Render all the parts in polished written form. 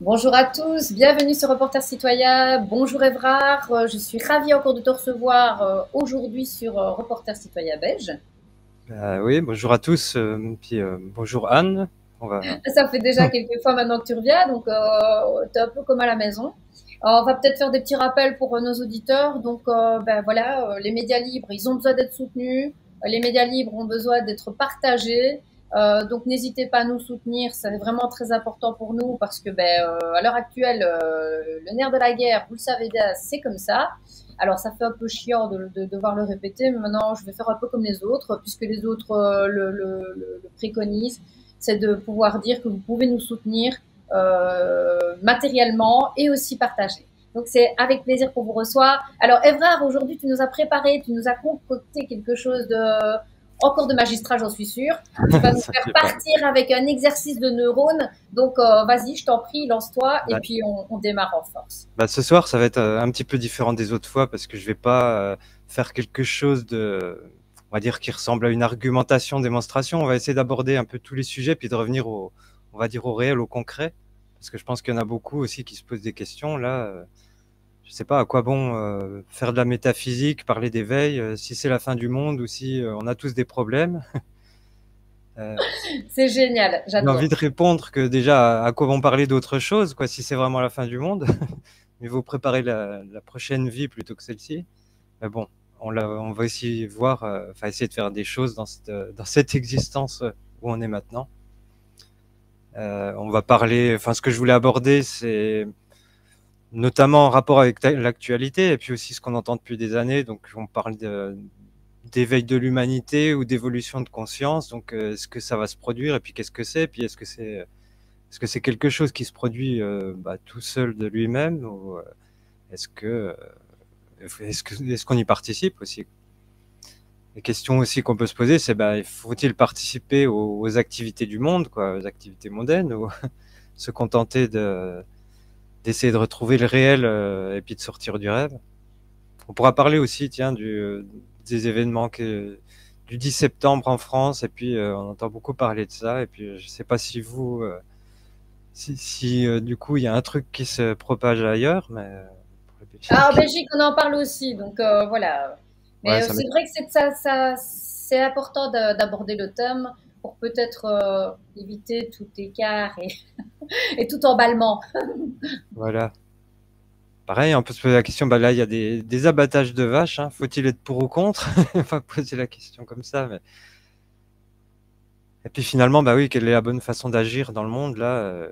Bonjour à tous, bienvenue sur Reporter Citoyen. Bonjour Évrard, je suis ravie encore de te recevoir aujourd'hui sur Reporter Citoyen Belge. Oui, bonjour à tous, puis bonjour Anne. On va. Ça fait déjà quelques fois maintenant que tu reviens, donc tu es un peu comme à la maison. On va peut-être faire des petits rappels pour nos auditeurs. Donc ben voilà, les médias libres, ils ont besoin d'être soutenus. Les médias libres ont besoin d'être partagés. Donc n'hésitez pas à nous soutenir, c'est vraiment très important pour nous parce que à l'heure actuelle, le nerf de la guerre, vous le savez bien, c'est comme ça. Alors ça fait un peu chiant de devoir le répéter, mais maintenant je vais faire un peu comme les autres, puisque les autres le préconisent, c'est de pouvoir dire que vous pouvez nous soutenir matériellement et aussi partager. Donc c'est avec plaisir qu'on vous reçoit. Alors Evrard, aujourd'hui tu nous as préparé, tu nous as concocté quelque chose de encore de magistrat, j'en suis sûre. Tu vas nous Ça faire fait pas. partir avec un exercice de neurones. Donc vas-y, je t'en prie, lance-toi et Bah, puis on démarre en force. ce soir, ça va être un petit peu différent des autres fois parce que je vais pas faire quelque chose de, on va dire, qui ressemble à une argumentation, démonstration. On va essayer d'aborder un peu tous les sujets puis de revenir au, on va dire, au réel, au concret, parce que je pense qu'il y en a beaucoup aussi qui se posent des questions là. Je sais pas à quoi bon faire de la métaphysique, parler d'éveil, si c'est la fin du monde ou si on a tous des problèmes. Euh, C'est génial, J'ai envie j'adore. de répondre que déjà, à quoi vont parler d'autre chose, quoi, si c'est vraiment la fin du monde. Mais vous préparez la prochaine vie plutôt que celle-ci. Mais bon, on va aussi voir, enfin, essayer de faire des choses dans cette existence où on est maintenant. On va parler, enfin, ce que je voulais aborder, c'est notamment en rapport avec l'actualité et puis aussi ce qu'on entend depuis des années. Donc, on parle d'éveil de l'humanité ou d'évolution de conscience. Donc, est-ce que ça va se produire et puis qu'est-ce que c'est? Puis est-ce que c'est quelque chose qui se produit tout seul de lui-même ou est-ce que est-ce qu'on y participe aussi? Les questions aussi qu'on peut se poser, c'est faut-il participer aux activités du monde, quoi, aux activités mondaines, ou se contenter d'essayer de retrouver le réel et puis de sortir du rêve? On pourra parler aussi, tiens, des événements du 10 septembre en France, et puis on entend beaucoup parler de ça, et puis je sais pas si vous, si du coup il y a un truc qui se propage ailleurs, mais pour la Ah, en Belgique, Belgique, on en parle aussi, donc voilà. ouais, Mais ça c'est m'étonne. vrai que c'est important d'aborder le thème pour peut-être éviter tout écart et tout emballement. Voilà. Pareil, on peut se poser la question, bah là, il y a des abattages de vaches, hein. Faut-il être pour ou contre? On va poser la question comme ça, mais. Et puis finalement, bah oui, quelle est la bonne façon d'agir dans le monde, là,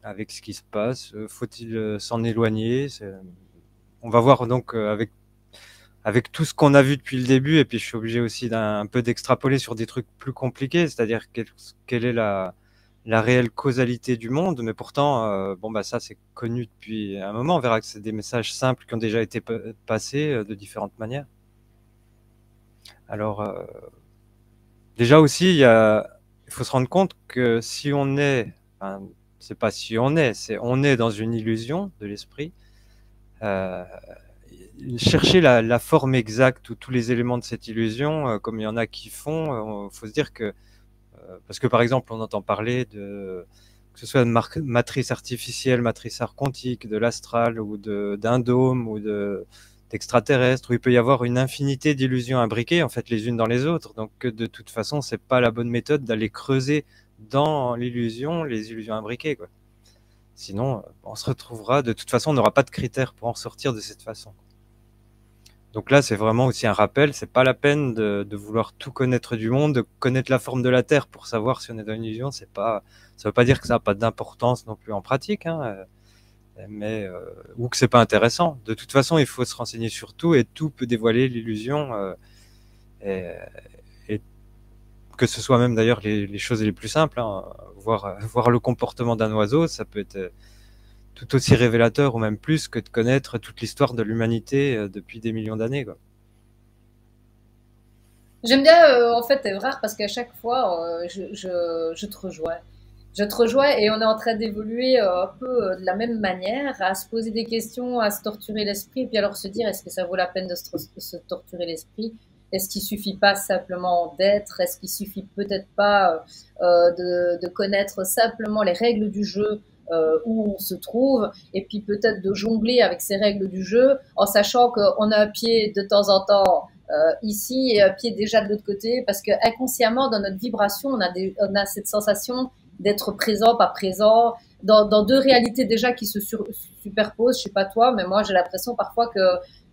avec ce qui se passe? Faut-il s'en éloigner? On va voir donc avec tout ce qu'on a vu depuis le début, et puis je suis obligé aussi d'un un peu d'extrapoler sur des trucs plus compliqués, c'est-à-dire quelle est la réelle causalité du monde, mais pourtant, bon, bah ça c'est connu depuis un moment, on verra que c'est des messages simples qui ont déjà été passés de différentes manières. Alors, déjà aussi, il faut se rendre compte que si on est, enfin, c'est pas si on est, c'est on est dans une illusion de l'esprit. Euh, Chercher la forme exacte ou tous les éléments de cette illusion, comme il y en a qui font, faut se dire que, parce que par exemple, on entend parler que ce soit de matrice artificielle, matrice quantique, de l'astral ou d'un dôme ou d'extraterrestres, où il peut y avoir une infinité d'illusions imbriquées, en fait, les unes dans les autres. Donc, de toute façon, c'est pas la bonne méthode d'aller creuser dans l'illusion, les illusions imbriquées, quoi. Sinon, on se retrouvera, de toute façon, on n'aura pas de critères pour en sortir de cette façon. Donc là, c'est vraiment aussi un rappel, c'est pas la peine de vouloir tout connaître du monde, de connaître la forme de la Terre pour savoir si on est dans une illusion. C'est pas, ça veut pas dire que ça n'a pas d'importance non plus en pratique, hein, mais ou que c'est pas intéressant. De toute façon, il faut se renseigner sur tout et tout peut dévoiler l'illusion, et, et que ce soit même d'ailleurs les choses les plus simples, hein, voir le comportement d'un oiseau, ça peut être tout aussi révélateur ou même plus que de connaître toute l'histoire de l'humanité depuis des millions d'années, quoi. J'aime bien en fait Evrard parce qu'à chaque fois je te rejoins. Je te rejoins et on est en train d'évoluer un peu de la même manière, à se poser des questions, à se torturer l'esprit, et puis alors se dire est-ce que ça vaut la peine se torturer l'esprit? Est-ce qu'il suffit pas simplement d'être? Est-ce qu'il suffit peut-être pas de connaître simplement les règles du jeu où on se trouve, et puis peut-être de jongler avec ces règles du jeu, en sachant qu'on a un pied de temps en temps ici et un pied déjà de l'autre côté, parce que inconsciemment, dans notre vibration, on a cette sensation d'être présent, pas présent, dans deux réalités déjà qui se superposent. Je sais pas toi, mais moi j'ai l'impression parfois que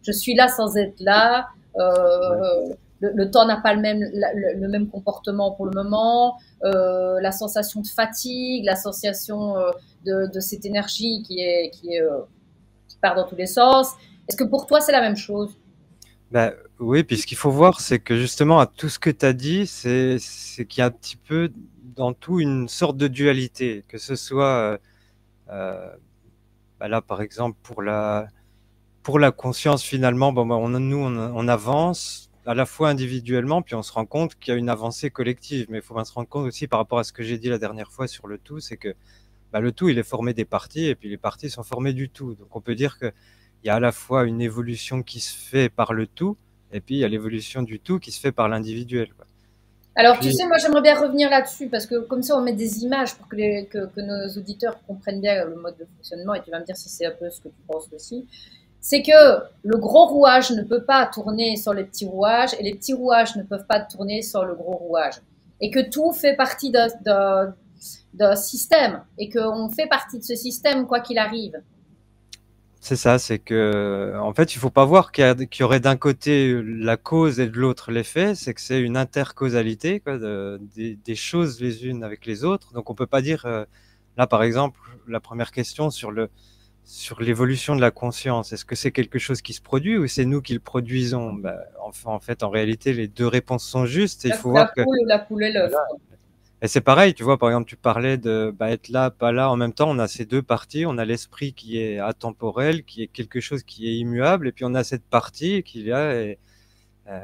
je suis là sans être là. Ouais. Le temps n'a pas le même comportement pour le moment. La sensation de fatigue, la sensation de cette énergie qui part dans tous les sens. Est-ce que pour toi c'est la même chose? Bah, oui, puis ce qu'il faut voir, c'est que justement, à tout ce que tu as dit, c'est qu'il y a un petit peu dans tout une sorte de dualité, que ce soit euh, bah là, par exemple, pour la conscience, finalement, bon, bah, on avance à la fois individuellement, puis on se rend compte qu'il y a une avancée collective. Mais il faut bien se rendre compte aussi par rapport à ce que j'ai dit la dernière fois sur le tout, c'est que bah, le tout, il est formé des parties, et puis les parties sont formées du tout. Donc on peut dire qu'il y a à la fois une évolution qui se fait par le tout, et puis il y a l'évolution du tout qui se fait par l'individuel, quoi. Alors, tu Puis, sais, moi, j'aimerais bien revenir là-dessus parce que comme ça, on met des images pour que nos auditeurs comprennent bien le mode de fonctionnement et tu vas me dire si c'est un peu ce que tu penses aussi. C'est que le gros rouage ne peut pas tourner sur les petits rouages et les petits rouages ne peuvent pas tourner sur le gros rouage. Et que tout fait partie d'un système et qu'on fait partie de ce système quoi qu'il arrive. c'est ça, c'est que, en fait, il faut pas voir qu'il y aurait d'un côté la cause et de l'autre l'effet, c'est que c'est une intercausalité, quoi, des choses les unes avec les autres. Donc on peut pas dire, là, par exemple, la première question sur l'évolution de la conscience. Est-ce que c'est quelque chose qui se produit ou c'est nous qui le produisons? Bah, enfin, en fait, en réalité, les deux réponses sont justes et il faut voir que, La poule et l'œuf. voilà. Et c'est pareil, tu vois, par exemple, tu parlais de bah, être là, pas là. En même temps, on a ces deux parties. On a l'esprit qui est atemporel, qui est quelque chose qui est immuable, et puis on a cette partie qui là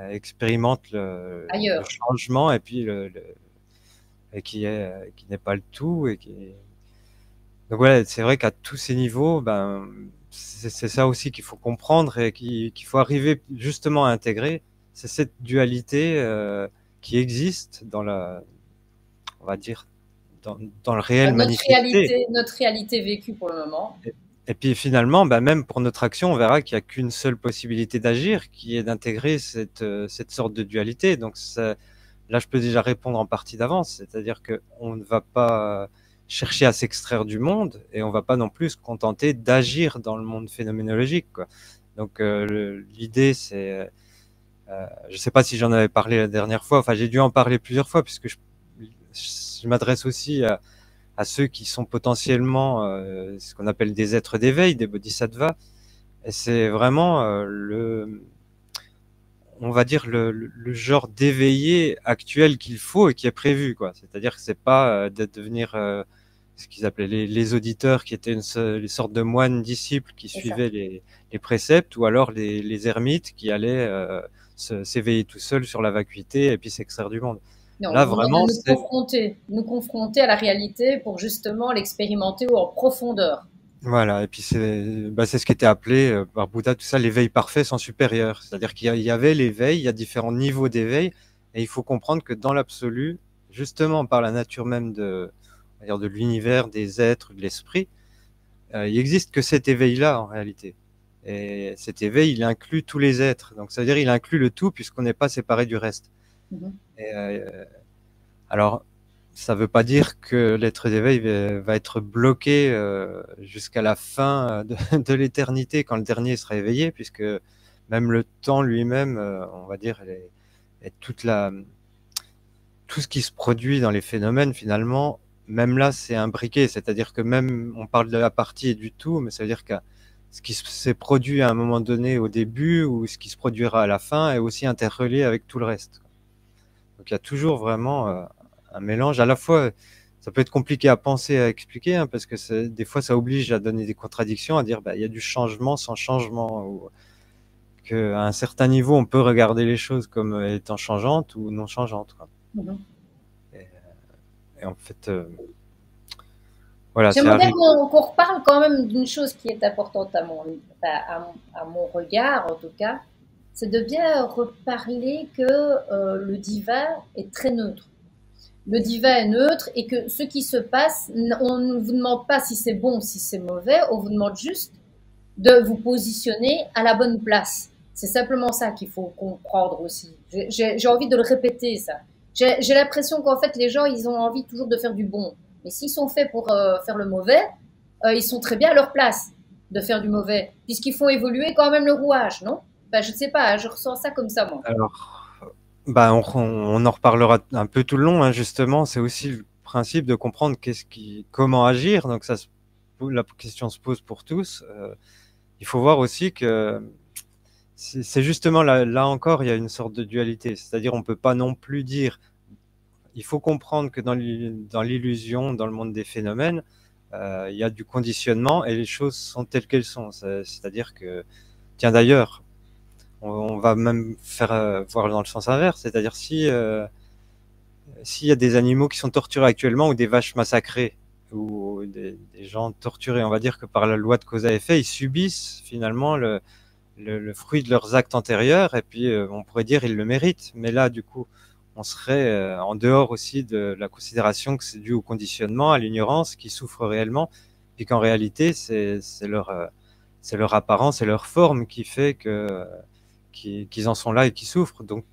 expérimente le Ailleurs. changement, et puis et qui n'est pas le tout, et qui donc ouais, c'est vrai qu'à tous ces niveaux, ben c'est ça aussi qu'il faut comprendre et qu'il faut arriver justement à intégrer. C'est cette dualité qui existe dans on va dire, dans le réel manifesté. Notre réalité vécue pour le moment. Et, et puis finalement, bah, même pour notre action, on verra qu'il n'y a qu'une seule possibilité d'agir, qui est d'intégrer cette sorte de dualité. Donc là, je peux déjà répondre en partie d'avance, c'est-à-dire qu'on ne va pas chercher à s'extraire du monde et on ne va pas non plus se contenter d'agir dans le monde phénoménologique, quoi. Donc l'idée, c'est, je ne sais pas si j'en avais parlé la dernière fois, enfin j'ai dû en parler plusieurs fois puisque je m'adresse aussi à ceux qui sont potentiellement ce qu'on appelle des êtres d'éveil, des bodhisattvas. Et c'est vraiment on va dire le genre d'éveillé actuel qu'il faut et qui est prévu, quoi. C'est-à-dire que c'est pas de devenir ce qu'ils appelaient les auditeurs, qui étaient les sortes de moines disciples qui C'est ça. suivaient les préceptes, ou alors les ermites qui allaient s'éveiller tout seuls sur la vacuité et puis s'extraire du monde. Non, on Là, nous demande vraiment, de c'est nous confronter à la réalité pour justement l'expérimenter en profondeur. voilà. Et puis c'est ce qui était appelé par Bouddha, tout ça, l'éveil parfait sans supérieur. C'est-à-dire il y avait l'éveil, il y a différents niveaux d'éveil, et il faut comprendre que dans l'absolu, justement par la nature même on va dire de l'univers, des êtres, de l'esprit, il existe que cet éveil-là en réalité. Et cet éveil, il inclut tous les êtres. Donc ça veut dire il inclut le tout puisqu'on n'est pas séparé du reste. Mhm. Et, alors, ça ne veut pas dire que l'être d'éveil va être bloqué jusqu'à la fin de l'éternité quand le dernier sera éveillé, puisque même le temps lui-même, on va dire, est tout ce qui se produit dans les phénomènes, finalement, même là, c'est imbriqué. C'est-à-dire que même, on parle de la partie et du tout, mais ça veut dire que ce qui s'est produit à un moment donné au début ou ce qui se produira à la fin est aussi interrelié avec tout le reste. Donc il y a toujours vraiment un mélange. À la fois, ça peut être compliqué à penser, à expliquer, hein, parce que des fois, ça oblige à donner des contradictions, à dire bah, il y a du changement sans changement, ou qu'à un certain niveau, on peut regarder les choses comme étant changeantes ou non changeantes, quoi. Mhm. Et, et en fait, voilà, c'est J'aimerais bien arrivé. qu'on reparle quand même d'une chose qui est importante à mon regard, en tout cas. C'est de bien reparler que le divin est très neutre. le divin est neutre et que ce qui se passe, on ne vous demande pas si c'est bon ou si c'est mauvais, on vous demande juste de vous positionner à la bonne place. C'est simplement ça qu'il faut comprendre aussi. J'ai envie de le répéter, ça. J'ai l'impression qu'en fait, les gens, ils ont envie toujours de faire du bon. Mais s'ils sont faits pour faire le mauvais, ils sont très bien à leur place de faire du mauvais, puisqu'ils font évoluer quand même le rouage, non? Enfin, je ne sais pas, je ressens ça comme ça, moi. Alors, bah, on en reparlera un peu tout le long, hein, justement. C'est aussi le principe de comprendre comment agir. Donc la question se pose pour tous. Il faut voir aussi que c'est justement là encore, il y a une sorte de dualité. C'est-à-dire, on peut pas non plus dire. Il faut comprendre que dans l'illusion, dans le monde des phénomènes, il y a du conditionnement et les choses sont telles qu'elles sont. C'est-à-dire que, tiens d'ailleurs, on va même faire voir dans le sens inverse, c'est-à-dire s'il y a des animaux qui sont torturés actuellement ou des vaches massacrées ou des gens torturés, on va dire que par la loi de cause à effet, ils subissent finalement le fruit de leurs actes antérieurs et puis on pourrait dire ils le méritent. Mais là, du coup, on serait en dehors aussi de la considération que c'est dû au conditionnement, à l'ignorance, qui souffrent réellement, puis qu'en réalité, c'est leur apparence et leur forme qui fait qu'ils en sont là et qui souffrent. Donc,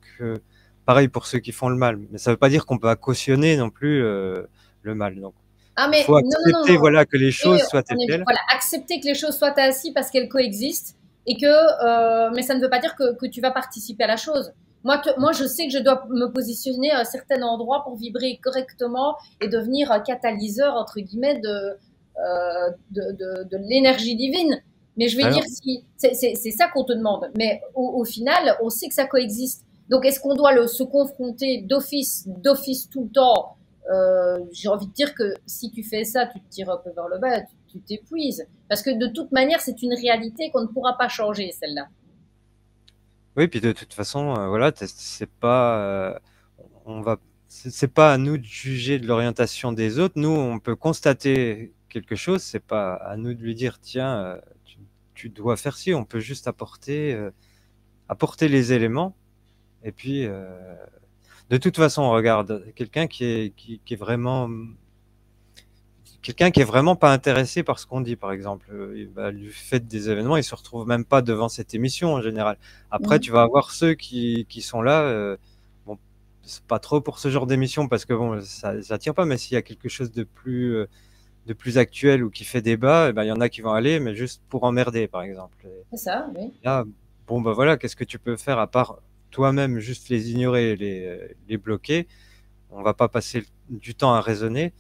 pareil pour ceux qui font le mal. Mais ça ne veut pas dire qu'on peut cautionner non plus le mal. Donc, Ah, il mais faut non, non, non, accepter, non. voilà, que les Et choses soient telles quelles. voilà, accepter que les choses soient ainsi parce qu'elles coexistent et que, mais ça ne veut pas dire que tu vas participer à la chose. Moi, je sais que je dois me positionner à un certain endroit pour vibrer correctement et devenir un catalyseur, entre guillemets, de l'énergie divine. Mais je vais dire, Alors, si, c'est ça qu'on te demande. Mais au final, on sait que ça coexiste. Donc, est-ce qu'on doit se confronter d'office tout le temps? J'ai envie de dire que si tu fais ça, tu te tires un peu vers le bas, tu t'épuises. Parce que de toute manière, c'est une réalité qu'on ne pourra pas changer, celle-là. oui, puis de toute façon, voilà, c'est pas, on va, c'est pas à nous de juger de l'orientation des autres. Nous, on peut constater quelque chose. C'est pas à nous de lui dire, tiens, tu dois faire ci. On peut juste apporter les éléments. Et puis, de toute façon, regarde, qui est vraiment, quelqu'un qui est vraiment pas intéressé par ce qu'on dit, par exemple, du fait des événements, il se retrouve même pas devant cette émission en général. Après, Mhm. tu vas avoir ceux qui sont là. Bon, c'est pas trop pour ce genre d'émission parce que bon, ça tire pas. Mais s'il y a quelque chose de plus actuel ou qui fait débat, eh ben il y en a qui vont aller, mais juste pour emmerder, par exemple. Et C'est ça, oui. là, bon bah voilà, qu'est-ce que tu peux faire à part toi-même juste les ignorer, les bloquer. On va pas passer du temps à raisonner.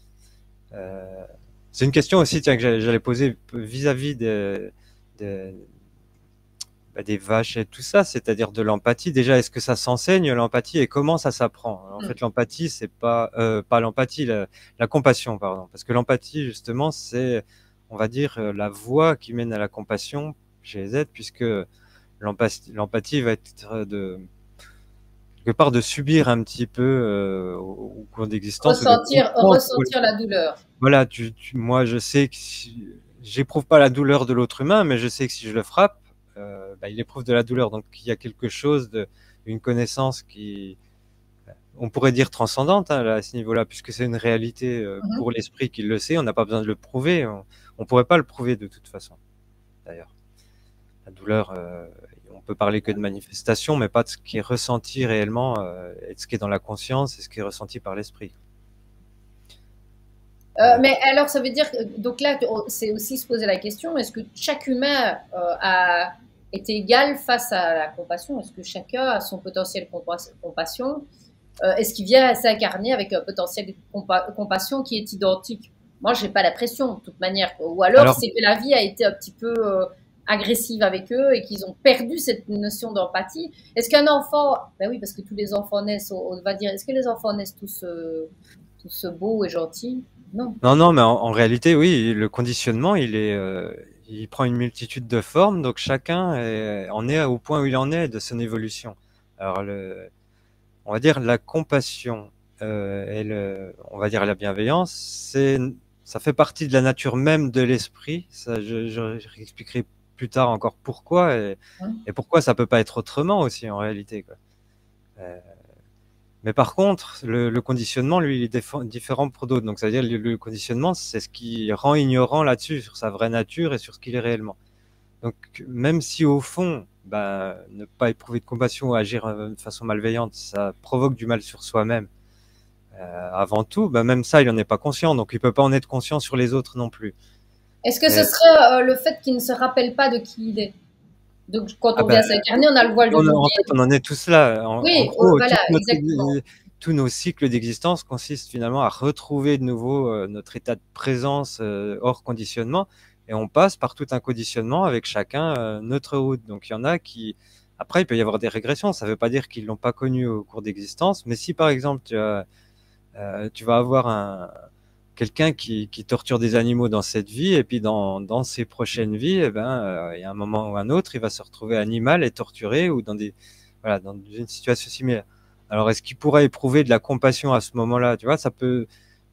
Euh, c'est une question aussi, tiens, que j'allais poser vis-à-vis de- des vaches et tout ça, c'est-à-dire de l'empathie. Déjà, est-ce que ça s'enseigne l'empathie et comment ça s'apprend? En Mm. fait, l'empathie, c'est pas l'empathie, la compassion, pardon, parce que l'empathie, justement, c'est, on va dire, la voie qui mène à la compassion chez les êtres, puisque l'empathie va être de quelque part de subir un petit peu au cours d'existence ou de comprendre. Ressentir la douleur. Voilà, moi je sais que si, j'éprouve pas la douleur de l'autre humain, mais je sais que si je le frappe, bah, il éprouve de la douleur. Donc il y a quelque chose une connaissance qui, on pourrait dire transcendante hein, là, à ce niveau-là, puisque c'est une réalité Mhm. pour l'esprit qui le sait. On n'a pas besoin de le prouver. On pourrait pas le prouver de toute façon. D'ailleurs, la douleur, on peut parler que de manifestation, mais pas de ce qui est ressenti réellement, et de ce qui est dans la conscience et ce qui est ressenti par l'esprit. Mais alors, ça veut dire que, donc là, c'est aussi se poser la question, est-ce que chaque humain est égal face à la compassion? Est-ce que chacun a son potentiel compassion? Est-ce qu'il vient s'incarner avec un potentiel de compassion qui est identique? Moi, j'ai pas l'impression, de toute manière. Ou alors, Alors, c'est que la vie a été un petit peu agressive avec eux et qu'ils ont perdu cette notion d'empathie. Est-ce qu'un enfant, ben oui, parce que tous les enfants naissent, on va dire, est-ce que les enfants naissent tous beaux et gentils? Non. non, non, mais en réalité, oui, le conditionnement, il prend une multitude de formes, donc chacun en est au point où il en est de son évolution. Alors, on va dire la compassion et on va dire la bienveillance, ça fait partie de la nature même de l'esprit. Ça, je expliquerai plus tard encore pourquoi Hein. et pourquoi ça peut pas être autrement aussi en réalité, quoi. Euh, Mais par contre, le conditionnement, lui, il est différent pour d'autres. Donc, c'est-à-dire le conditionnement, c'est ce qui rend ignorant là-dessus, sur sa vraie nature et sur ce qu'il est réellement. Donc, même si au fond, bah, ne pas éprouver de compassion ou agir de façon malveillante, ça provoque du mal sur soi-même, avant tout, bah, même ça, il en est pas conscient. Donc, il peut pas en être conscient sur les autres non plus. Est-ce que ce Et, serait le fait qu'il ne se rappelle pas de qui il est? Donc, quand ah on ben, vient s'incarner, on a le voile de en fait, l'oubli. on en est tous là. En Oui, gros, voilà, exactement. tous nos cycles d'existence consistent finalement à retrouver de nouveau notre état de présence hors conditionnement. Et on passe par tout un conditionnement avec chacun notre route. Donc, il y en a qui... Après, il peut y avoir des régressions. Ça ne veut pas dire qu'ils l'ont pas connu au cours d'existence. Mais si, par exemple, tu vas avoir quelqu'un qui torture des animaux dans cette vie, et puis dans ses prochaines vies, eh ben, il y a un moment ou un autre, il va se retrouver animal et torturé, ou voilà, dans une situation similaire. Alors, est-ce qu'il pourrait éprouver de la compassion à ce moment-là? Tu vois,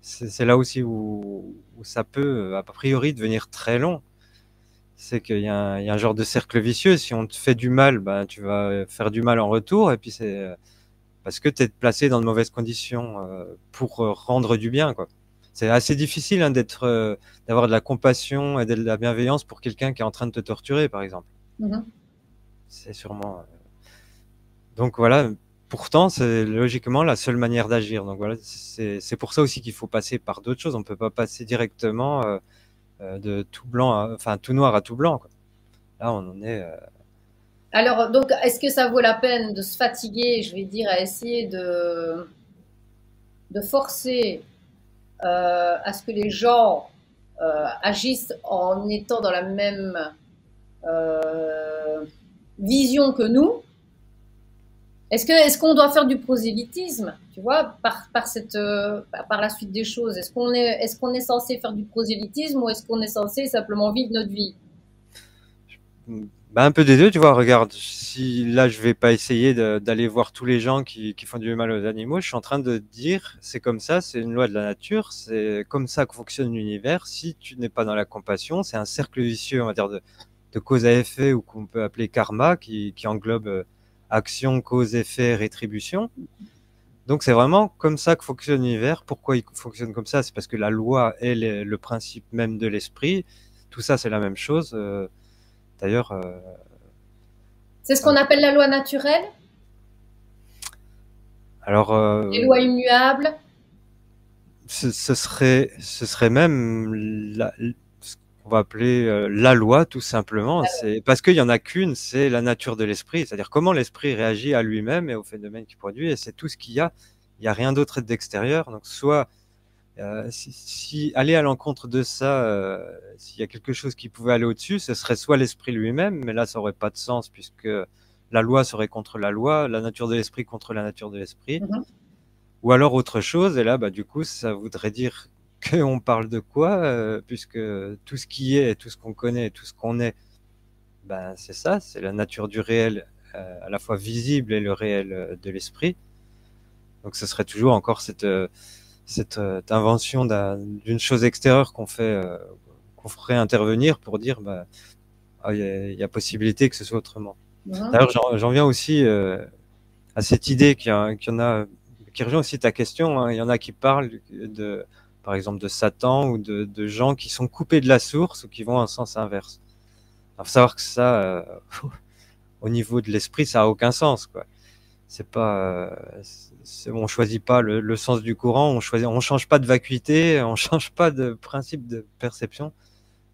c'est là aussi où ça peut, a priori, devenir très long. C'est qu'il il y a un genre de cercle vicieux. Si on te fait du mal, ben, tu vas faire du mal en retour, et puis c'est parce que tu es placé dans de mauvaises conditions pour rendre du bien, quoi. C'est assez difficile hein, d'avoir de la compassion et de la bienveillance pour quelqu'un qui est en train de te torturer, par exemple. Mhm. C'est sûrement. Donc voilà. Pourtant, c'est logiquement la seule manière d'agir. Donc voilà, c'est pour ça aussi qu'il faut passer par d'autres choses. On peut pas passer directement de tout blanc, enfin tout noir à tout blanc, quoi. Là, on en est. Alors, donc, est-ce que ça vaut la peine de se fatiguer, je vais dire, à essayer de forcer à ce que les gens agissent en étant dans la même euh, vision que nous? Est-ce qu'on doit faire du prosélytisme, tu vois, par la suite des choses? Est-ce qu'on est censé faire du prosélytisme ou est-ce qu'on est censé simplement vivre notre vie? Bah, un peu des deux, tu vois. Regarde, si là, je vais pas essayer d'aller voir tous les gens qui font du mal aux animaux, je suis en train de dire, c'est comme ça, c'est une loi de la nature, c'est comme ça que fonctionne l'univers. Si tu n'es pas dans la compassion, c'est un cercle vicieux, on va dire, de cause à effet, ou qu'on peut appeler karma, qui englobe action, cause, effet, rétribution. Donc, c'est vraiment comme ça que fonctionne l'univers. Pourquoi il fonctionne comme ça? C'est parce que la loi est le principe même de l'esprit. Tout ça, c'est la même chose. D'ailleurs, C'est ce qu'on appelle la loi naturelle, alors, les lois immuables. ce serait même ce qu'on va appeler la loi, tout simplement. C'est parce qu'il y en a qu'une, c'est la nature de l'esprit, c'est-à-dire comment l'esprit réagit à lui-même et aux phénomènes qu'il produit, et c'est tout ce qu'il y a. Il n'y a rien d'autre d'extérieur. Donc, soit si aller à l'encontre de ça, s'il y a quelque chose qui pouvait aller au-dessus, ce serait soit l'esprit lui-même, mais là, ça aurait pas de sens puisque la loi serait contre la loi, la nature de l'esprit contre la nature de l'esprit. Mhm. Ou alors autre chose, et là, bah, du coup, ça voudrait dire qu'on parle de quoi, puisque tout ce qui est, tout ce qu'on connaît, tout ce qu'on est, ben, c'est ça, c'est la nature du réel, à la fois visible et le réel de l'esprit. Donc ce serait toujours encore cette invention d'une chose extérieure qu'on ferait intervenir pour dire, bah, ah, il y a possibilité que ce soit autrement. Mhm. D'ailleurs, j'en viens aussi à cette idée qu'il y en a, qui rejoint aussi ta question, hein. Il y en a qui parlent par exemple, de Satan ou de gens qui sont coupés de la source ou qui vont en sens inverse. Il faut savoir que ça, au niveau de l'esprit, ça a aucun sens, quoi. C'est pas, on choisit pas le sens du courant, on change pas de vacuité, on change pas de principe de perception.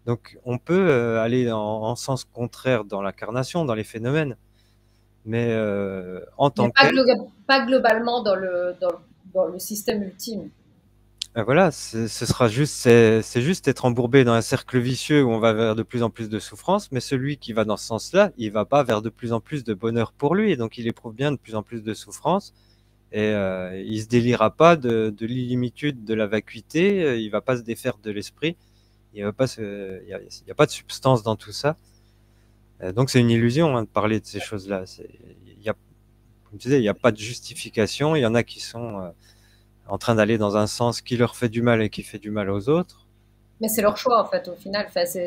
Donc, on peut aller en sens contraire dans l'incarnation, dans les phénomènes, mais en Mais tant que tel, pas globalement dans le système ultime. voilà, ce sera juste, c'est juste être embourbé dans un cercle vicieux où on va vers de plus en plus de souffrance, mais celui qui va dans ce sens-là, il va pas vers de plus en plus de bonheur pour lui, et donc il éprouve bien de plus en plus de souffrance, et il se délirera pas de l'illimitude de la vacuité, il va pas se défaire de l'esprit, il y a pas de substance dans tout ça. Donc c'est une illusion hein, de parler de ces choses-là. Comme tu disais, il n'y a pas de justification. Il y en a qui sont en train d'aller dans un sens qui leur fait du mal et qui fait du mal aux autres. Mais c'est leur choix, en fait, au final. Enfin, c'est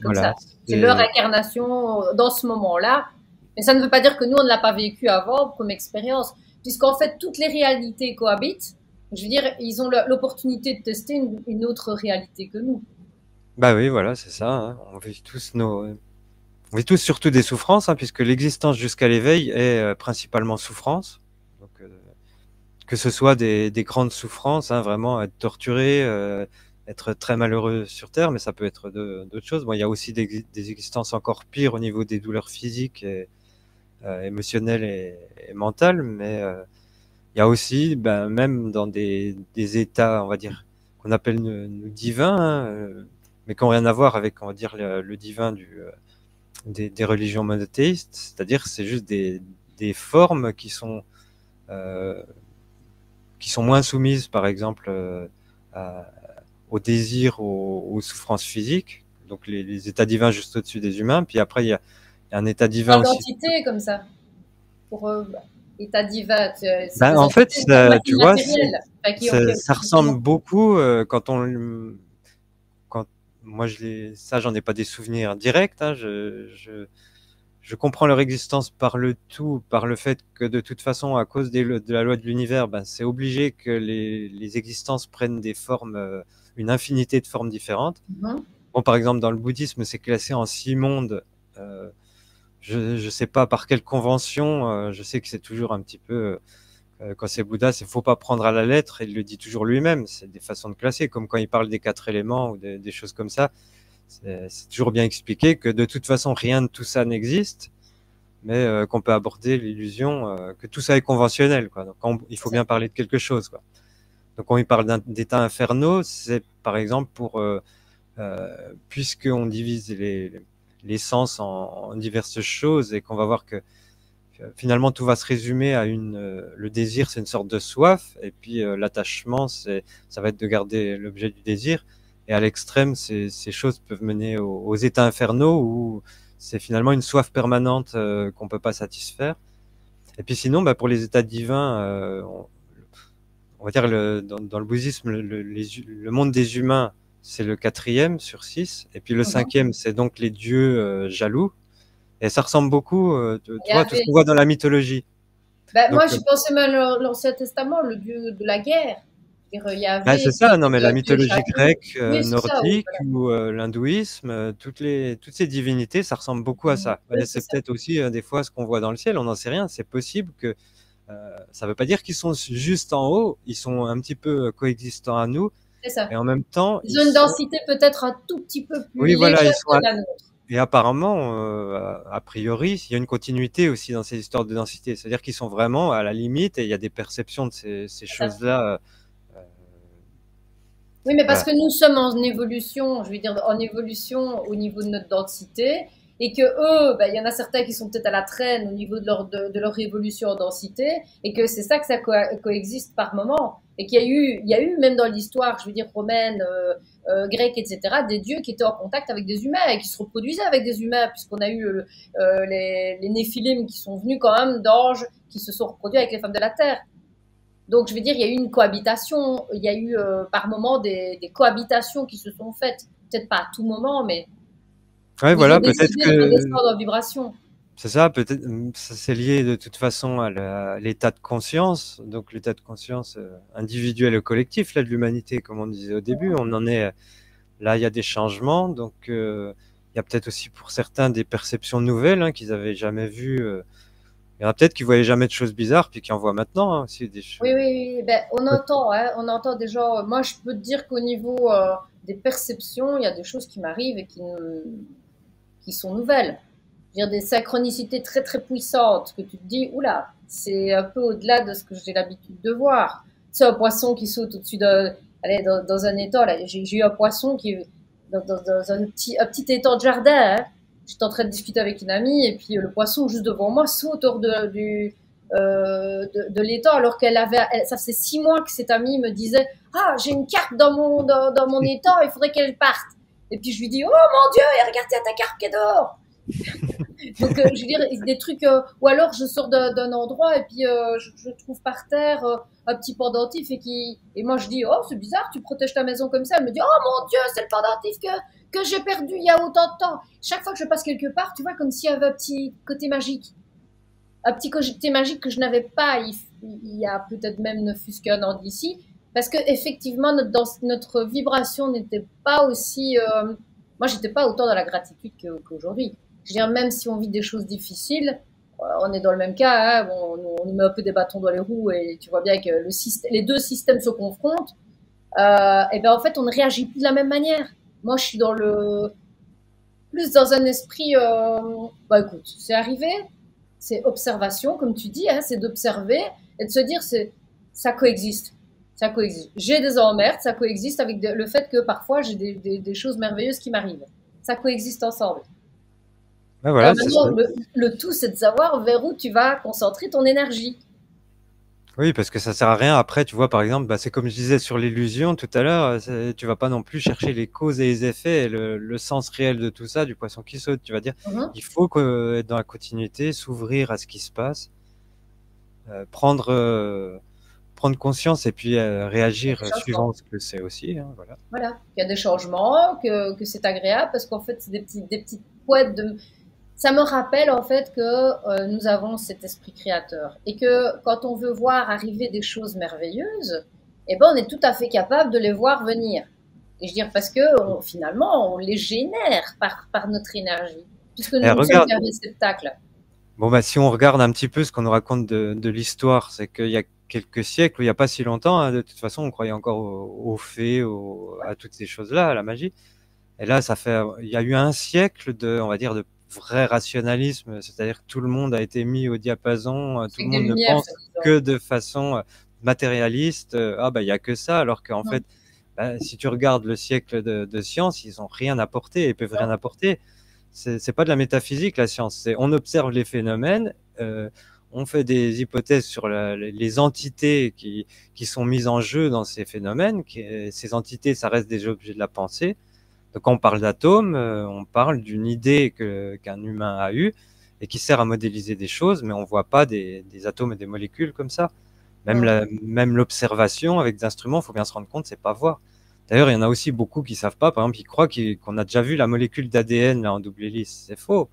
comme ça. Voilà. C'est leur incarnation dans ce moment-là. Mais ça ne veut pas dire que nous, on ne l'a pas vécu avant comme expérience. puisqu'en fait, toutes les réalités cohabitent. Je veux dire, ils ont l'opportunité de tester une autre réalité que nous. Bah oui, voilà, c'est ça, hein. On vit tous surtout des souffrances, hein, puisque l'existence jusqu'à l'éveil est principalement souffrance. Donc, que ce soit des grandes souffrances, hein, vraiment être torturé, être très malheureux sur Terre, mais ça peut être d'autres choses. Bon, il y a aussi des existences encore pires au niveau des douleurs physiques et émotionnelles et mentales, mais il y a aussi, ben, même dans des états, on va dire, qu'on appelle nous divins, hein, mais qui n'ont rien à voir avec, on va dire, le divin des religions monothéistes, c'est-à-dire c'est juste des formes euh, qui sont moins soumises, par exemple, à, au désir, aux souffrances physiques, donc les états divins juste au-dessus des humains, puis après il y a un état divin Parle aussi. d'entité comme ça, pour état divin, c'est Ben, des en fait, entités tu vois, immatérielles, enfin, ça ressemble beaucoup quand quand moi ça j'en ai pas des souvenirs directs, hein, je comprends leur existence par le tout, par le fait que de toute façon, à cause de la loi de l'univers, ben, c'est obligé que les existences prennent des formes, une infinité de formes différentes. Mhm. Bon, par exemple, dans le bouddhisme, c'est classé en 6 mondes. Euh, je sais pas par quelle convention, je sais que c'est toujours un petit peu, quand c'est Bouddha, c'est faut pas prendre à la lettre, il le dit toujours lui-même, c'est des façons de classer, comme quand il parle des 4 éléments ou des choses comme ça. C'est toujours bien expliqué que de toute façon, rien de tout ça n'existe, mais qu'on peut aborder l'illusion que tout ça est conventionnel, quoi. Donc, il faut bien parler de quelque chose, quoi. Donc, quand il parle d'états infernaux, c'est par exemple pour, puisqu'on divise les sens en diverses choses et qu'on va voir que finalement tout va se résumer à le désir, c'est une sorte de soif, et puis l'attachement, ça va être de garder l'objet du désir. Et à l'extrême, ces choses peuvent mener aux états infernaux où c'est finalement une soif permanente qu'on peut pas satisfaire. Et puis sinon, bah, pour les états divins, on va dire dans le bouddhisme, le monde des humains, c'est le 4e sur 6. Et puis le Mhm. 5e, c'est donc les dieux jaloux. Et ça ressemble beaucoup, tu Et vois, tout ce après, qu'on voit dans la mythologie. ben, moi, Donc, j'y pensais même à l'Ancien Testament, le dieu de la guerre. Je veux dire, bah, Yahvé c'est qui ça, non, était mais la Dieu mythologie jaloux. grecque, Oui, c'est ça, oui, nordique voilà. ou l'hindouisme, toutes ces divinités, ça ressemble beaucoup à ça. Oui, Et c'est c'est ça. peut-être aussi des fois ce qu'on voit dans le ciel, on n'en sait rien. C'est possible que ça veut pas dire qu'ils sont juste en haut, ils sont un petit peu coexistants à nous, C'est ça. et en même temps, Ils ils ont une sont, densité peut-être un tout petit peu plus oui, voilà, légère ils sont, que la nôtre. et apparemment, a priori, il y a une continuité aussi dans ces histoires de densité. C'est-à-dire qu'ils sont vraiment à la limite et il y a des perceptions de ces C'est ça. choses-là. Euh, Oui, mais parce voilà. que nous sommes en évolution, je veux dire, en évolution au niveau de notre densité, et que eux, ben, il y en a certains qui sont peut-être à la traîne au niveau de leur évolution en densité, et que c'est ça que ça coexiste par moment. Et il y a eu même dans l'histoire, je veux dire, romaine, grecque, etc., des dieux qui étaient en contact avec des humains et qui se reproduisaient avec des humains, puisqu'on a eu les Néphilim qui sont venus quand même d'anges qui se sont reproduits avec les femmes de la terre. Donc, je veux dire, il y a eu une cohabitation, il y a eu par moment des cohabitations qui se sont faites. Peut-être pas à tout moment, mais Ouais, où ils ont voilà, peut-être décidé de que redescendre en vibration. c'est ça, peut-être, ça c'est lié de toute façon à l'état de conscience, donc l'état de conscience individuel et collectif là de l'humanité, comme on disait au début, on en est là, il y a des changements, donc il y a peut-être aussi pour certains des perceptions nouvelles hein, qu'ils avaient jamais vues. Il y en a peut-être qui voyaient jamais de choses bizarres, puis qui en voient maintenant hein, aussi des Oui, choses. oui, oui. Ben, on entend déjà. Moi, je peux te dire qu'au niveau des perceptions, il y a des choses qui m'arrivent et qui sont nouvelles. Je veux dire, des synchronicités très, très puissantes que tu te dis, oula, c'est un peu au-delà de ce que j'ai l'habitude de voir. C'est un poisson qui saute au-dessus allez, dans un étang, là. J'ai eu un poisson qui, dans un petit étang de jardin, hein. J'étais en train de discuter avec une amie et puis le poisson juste devant moi saute hors de l'étang alors ça faisait 6 mois que cette amie me disait, ah, j'ai une carpe dans mon étang, il faudrait qu'elle parte. Et puis je lui dis, oh mon Dieu, et regarde, il y a ta carpe qui est dehors. Donc, je veux dire, des trucs, ou alors je sors d'un endroit et puis je trouve par terre un petit pendentif et moi je dis, oh, c'est bizarre, tu protèges ta maison comme ça. Elle me dit, oh mon Dieu, c'est le pendentif que j'ai perdu il y a autant de temps. Chaque fois que je passe quelque part, tu vois, comme s'il y avait un petit côté magique. un petit côté magique que je n'avais pas il y a peut-être même ne fût-ce qu'un an d'ici, parce que effectivement notre vibration n'était pas aussi. Moi, j'étais pas autant dans la gratitude qu'aujourd'hui. Je veux dire, même si on vit des choses difficiles, on est dans le même cas. Hein, bon, on nous met un peu des bâtons dans les roues et tu vois bien que les deux systèmes se confrontent. Et ben en fait, on ne réagit plus de la même manière. Moi, je suis plus dans un esprit. Bah écoute, c'est arrivé, c'est observation, comme tu dis, hein, c'est d'observer et de se dire, ça coexiste. Ça coexiste. J'ai des emmerdes, ça coexiste avec le fait que parfois j'ai des choses merveilleuses qui m'arrivent. Ça coexiste ensemble. Ouais, voilà, c'est ça. Maintenant, le tout, c'est de savoir vers où tu vas concentrer ton énergie. Oui, parce que ça sert à rien. Après, tu vois, par exemple, bah, c'est comme je disais sur l'illusion tout à l'heure, tu vas pas non plus chercher les causes et les effets et le sens réel de tout ça, du poisson qui saute. Tu vas dire, Mhm. il faut être dans la continuité, s'ouvrir à ce qui se passe, euh, prendre, euh, prendre conscience et puis Il y a réagir des changements. suivant ce que c'est aussi, hein, voilà. Voilà. Il y a des changements, que c'est agréable parce qu'en fait, c'est des petites poètes de. Ça me rappelle en fait que nous avons cet esprit créateur et que quand on veut voir arriver des choses merveilleuses, eh ben on est tout à fait capable de les voir venir. Et je veux dire parce que finalement on les génère par notre énergie, puisque Et nous ne sommes regarde, qu'un réceptacle. bon, bah, si on regarde un petit peu ce qu'on nous raconte de l'histoire, c'est qu'il y a quelques siècles, il n'y a pas si longtemps, hein, de toute façon, on croyait encore aux fées, à toutes ces choses-là, à la magie. Et là, il y a eu un siècle de, on va dire, de vrai rationalisme, c'est-à-dire que tout le monde a été mis au diapason, tout C'est le que des monde ne lumières, pense soi-disant. que de façon matérialiste. Ah, bah, il y a que ça, alors qu'en Mhm. fait, bah, si tu regardes le siècle de science, ils ont rien apporté, ils peuvent rien apporter. C'est pas de la métaphysique, la science. C'est on observe les phénomènes, on fait des hypothèses sur les entités qui sont mises en jeu dans ces phénomènes. Ces entités, ça reste des objets de la pensée. Donc quand on parle d'atomes, on parle d'une idée qu'un humain a eue et qui sert à modéliser des choses, mais on voit pas des atomes et des molécules comme ça. Mhm. Même l'observation avec des instruments, il faut bien se rendre compte, c'est pas voir. D'ailleurs, il y en a aussi beaucoup qui savent pas. Par exemple, ils croient qu'on a déjà vu la molécule d'ADN là, en double hélice. C'est faux.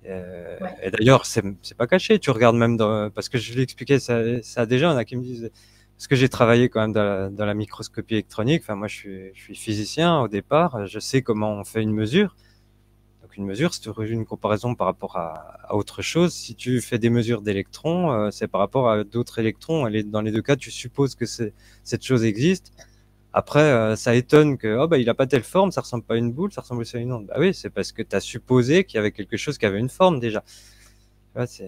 Ouais. Et d'ailleurs, c'est pas caché. Tu regardes même parce que je l'expliquais ça déjà, il y en a qui me disent, parce que j'ai travaillé quand même dans la microscopie électronique. Enfin, moi, je suis physicien au départ. Je sais comment on fait une mesure. Donc, une mesure, c'est une comparaison par rapport à autre chose. Si tu fais des mesures d'électrons, c'est par rapport à d'autres électrons. Dans les deux cas, tu supposes que cette chose existe. Après, ça étonne que oh, bah, il a pas telle forme, ça ressemble pas à une boule, ça ressemble aussi à une onde. Bah oui, c'est parce que tu as supposé qu'il y avait quelque chose qui avait une forme déjà. Tu vois, tu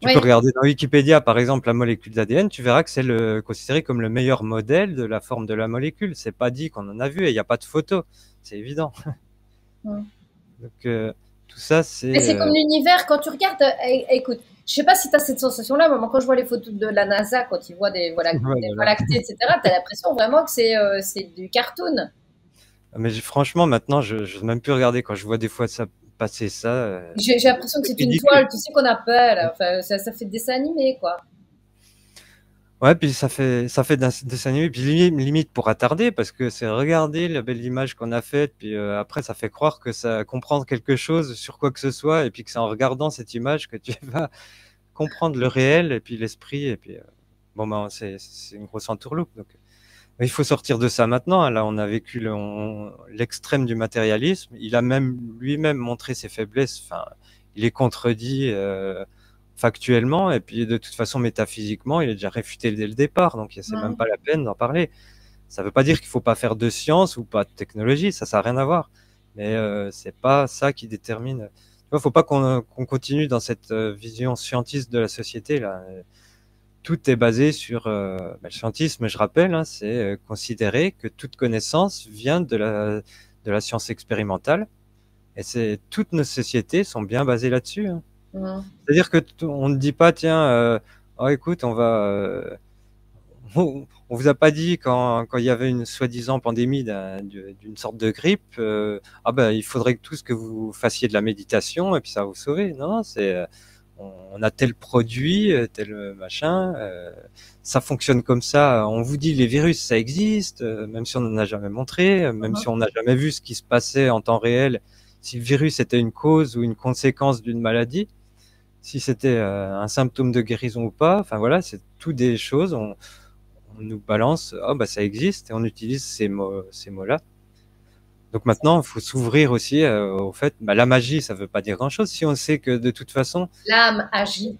peux Oui, regarder dans Wikipédia, par exemple, la molécule d'ADN, tu verras que c'est considéré comme le meilleur modèle de la forme de la molécule. C'est pas dit qu'on en a vu et il n'y a pas de photo. C'est évident. mhm. Donc, tout ça, Et c'est... c'est comme l'univers, quand tu regardes, écoute, je sais pas si tu as cette sensation-là, mais moi, quand je vois les photos de la NASA, quand ils voient des voies voilà. lactées, etc., tu as l'impression vraiment que c'est du cartoon. Mais franchement, maintenant, je n'ose même plus regarder quand je vois des fois ça passer ça. J'ai l'impression que C'est c'est une ridicule. toile, tu sais qu'on appelle, enfin, ça fait dessin animé, quoi. Ouais, puis ça fait dessin animé, puis limite pour attarder, parce que c'est regarder la belle image qu'on a faite, puis après ça fait croire que ça comprendre quelque chose sur quoi que ce soit, et puis que c'est en regardant cette image que tu vas comprendre le réel, et puis l'esprit, et puis bon ben c'est une grosse entourloupe. Donc il faut sortir de ça maintenant. Hein. Là, on a vécu l'extrême du matérialisme. Il a même lui-même montré ses faiblesses. Enfin, il est contredit factuellement et puis de toute façon métaphysiquement, il est déjà réfuté dès le départ. Donc, c'est même Mhm. pas la peine d'en parler. Ça veut pas dire qu'il faut pas faire de science ou pas de technologie. Ça n'a rien à voir. Mais c'est pas ça qui détermine. Tu vois, faut pas qu'on continue dans cette vision scientiste de la société là. Tout est basé sur le scientisme, je rappelle, hein, c'est considérer que toute connaissance vient de la science expérimentale, et toutes nos sociétés sont bien basées là-dessus. Hein. Mhm. C'est-à-dire que on ne dit pas, tiens, oh écoute, on vous a pas dit quand il y avait une soi-disant pandémie d'une sorte de grippe, ah ben il faudrait que tous que vous fassiez de la méditation et puis ça va vous sauver. Non, c'est on a tel produit, tel machin, ça fonctionne comme ça. On vous dit les virus ça existe, même si on n'en a jamais montré, même si Mhm. on n'a jamais vu ce qui se passait en temps réel, si le virus était une cause ou une conséquence d'une maladie. si c'était un symptôme de guérison ou pas. Enfin voilà, c'est tout des choses. On nous balance, oh bah ça existe, et on utilise ces mots-là. Donc maintenant, il faut s'ouvrir aussi au fait, bah, la magie, ça veut pas dire grand-chose si on sait que de toute façon, L'âme agit.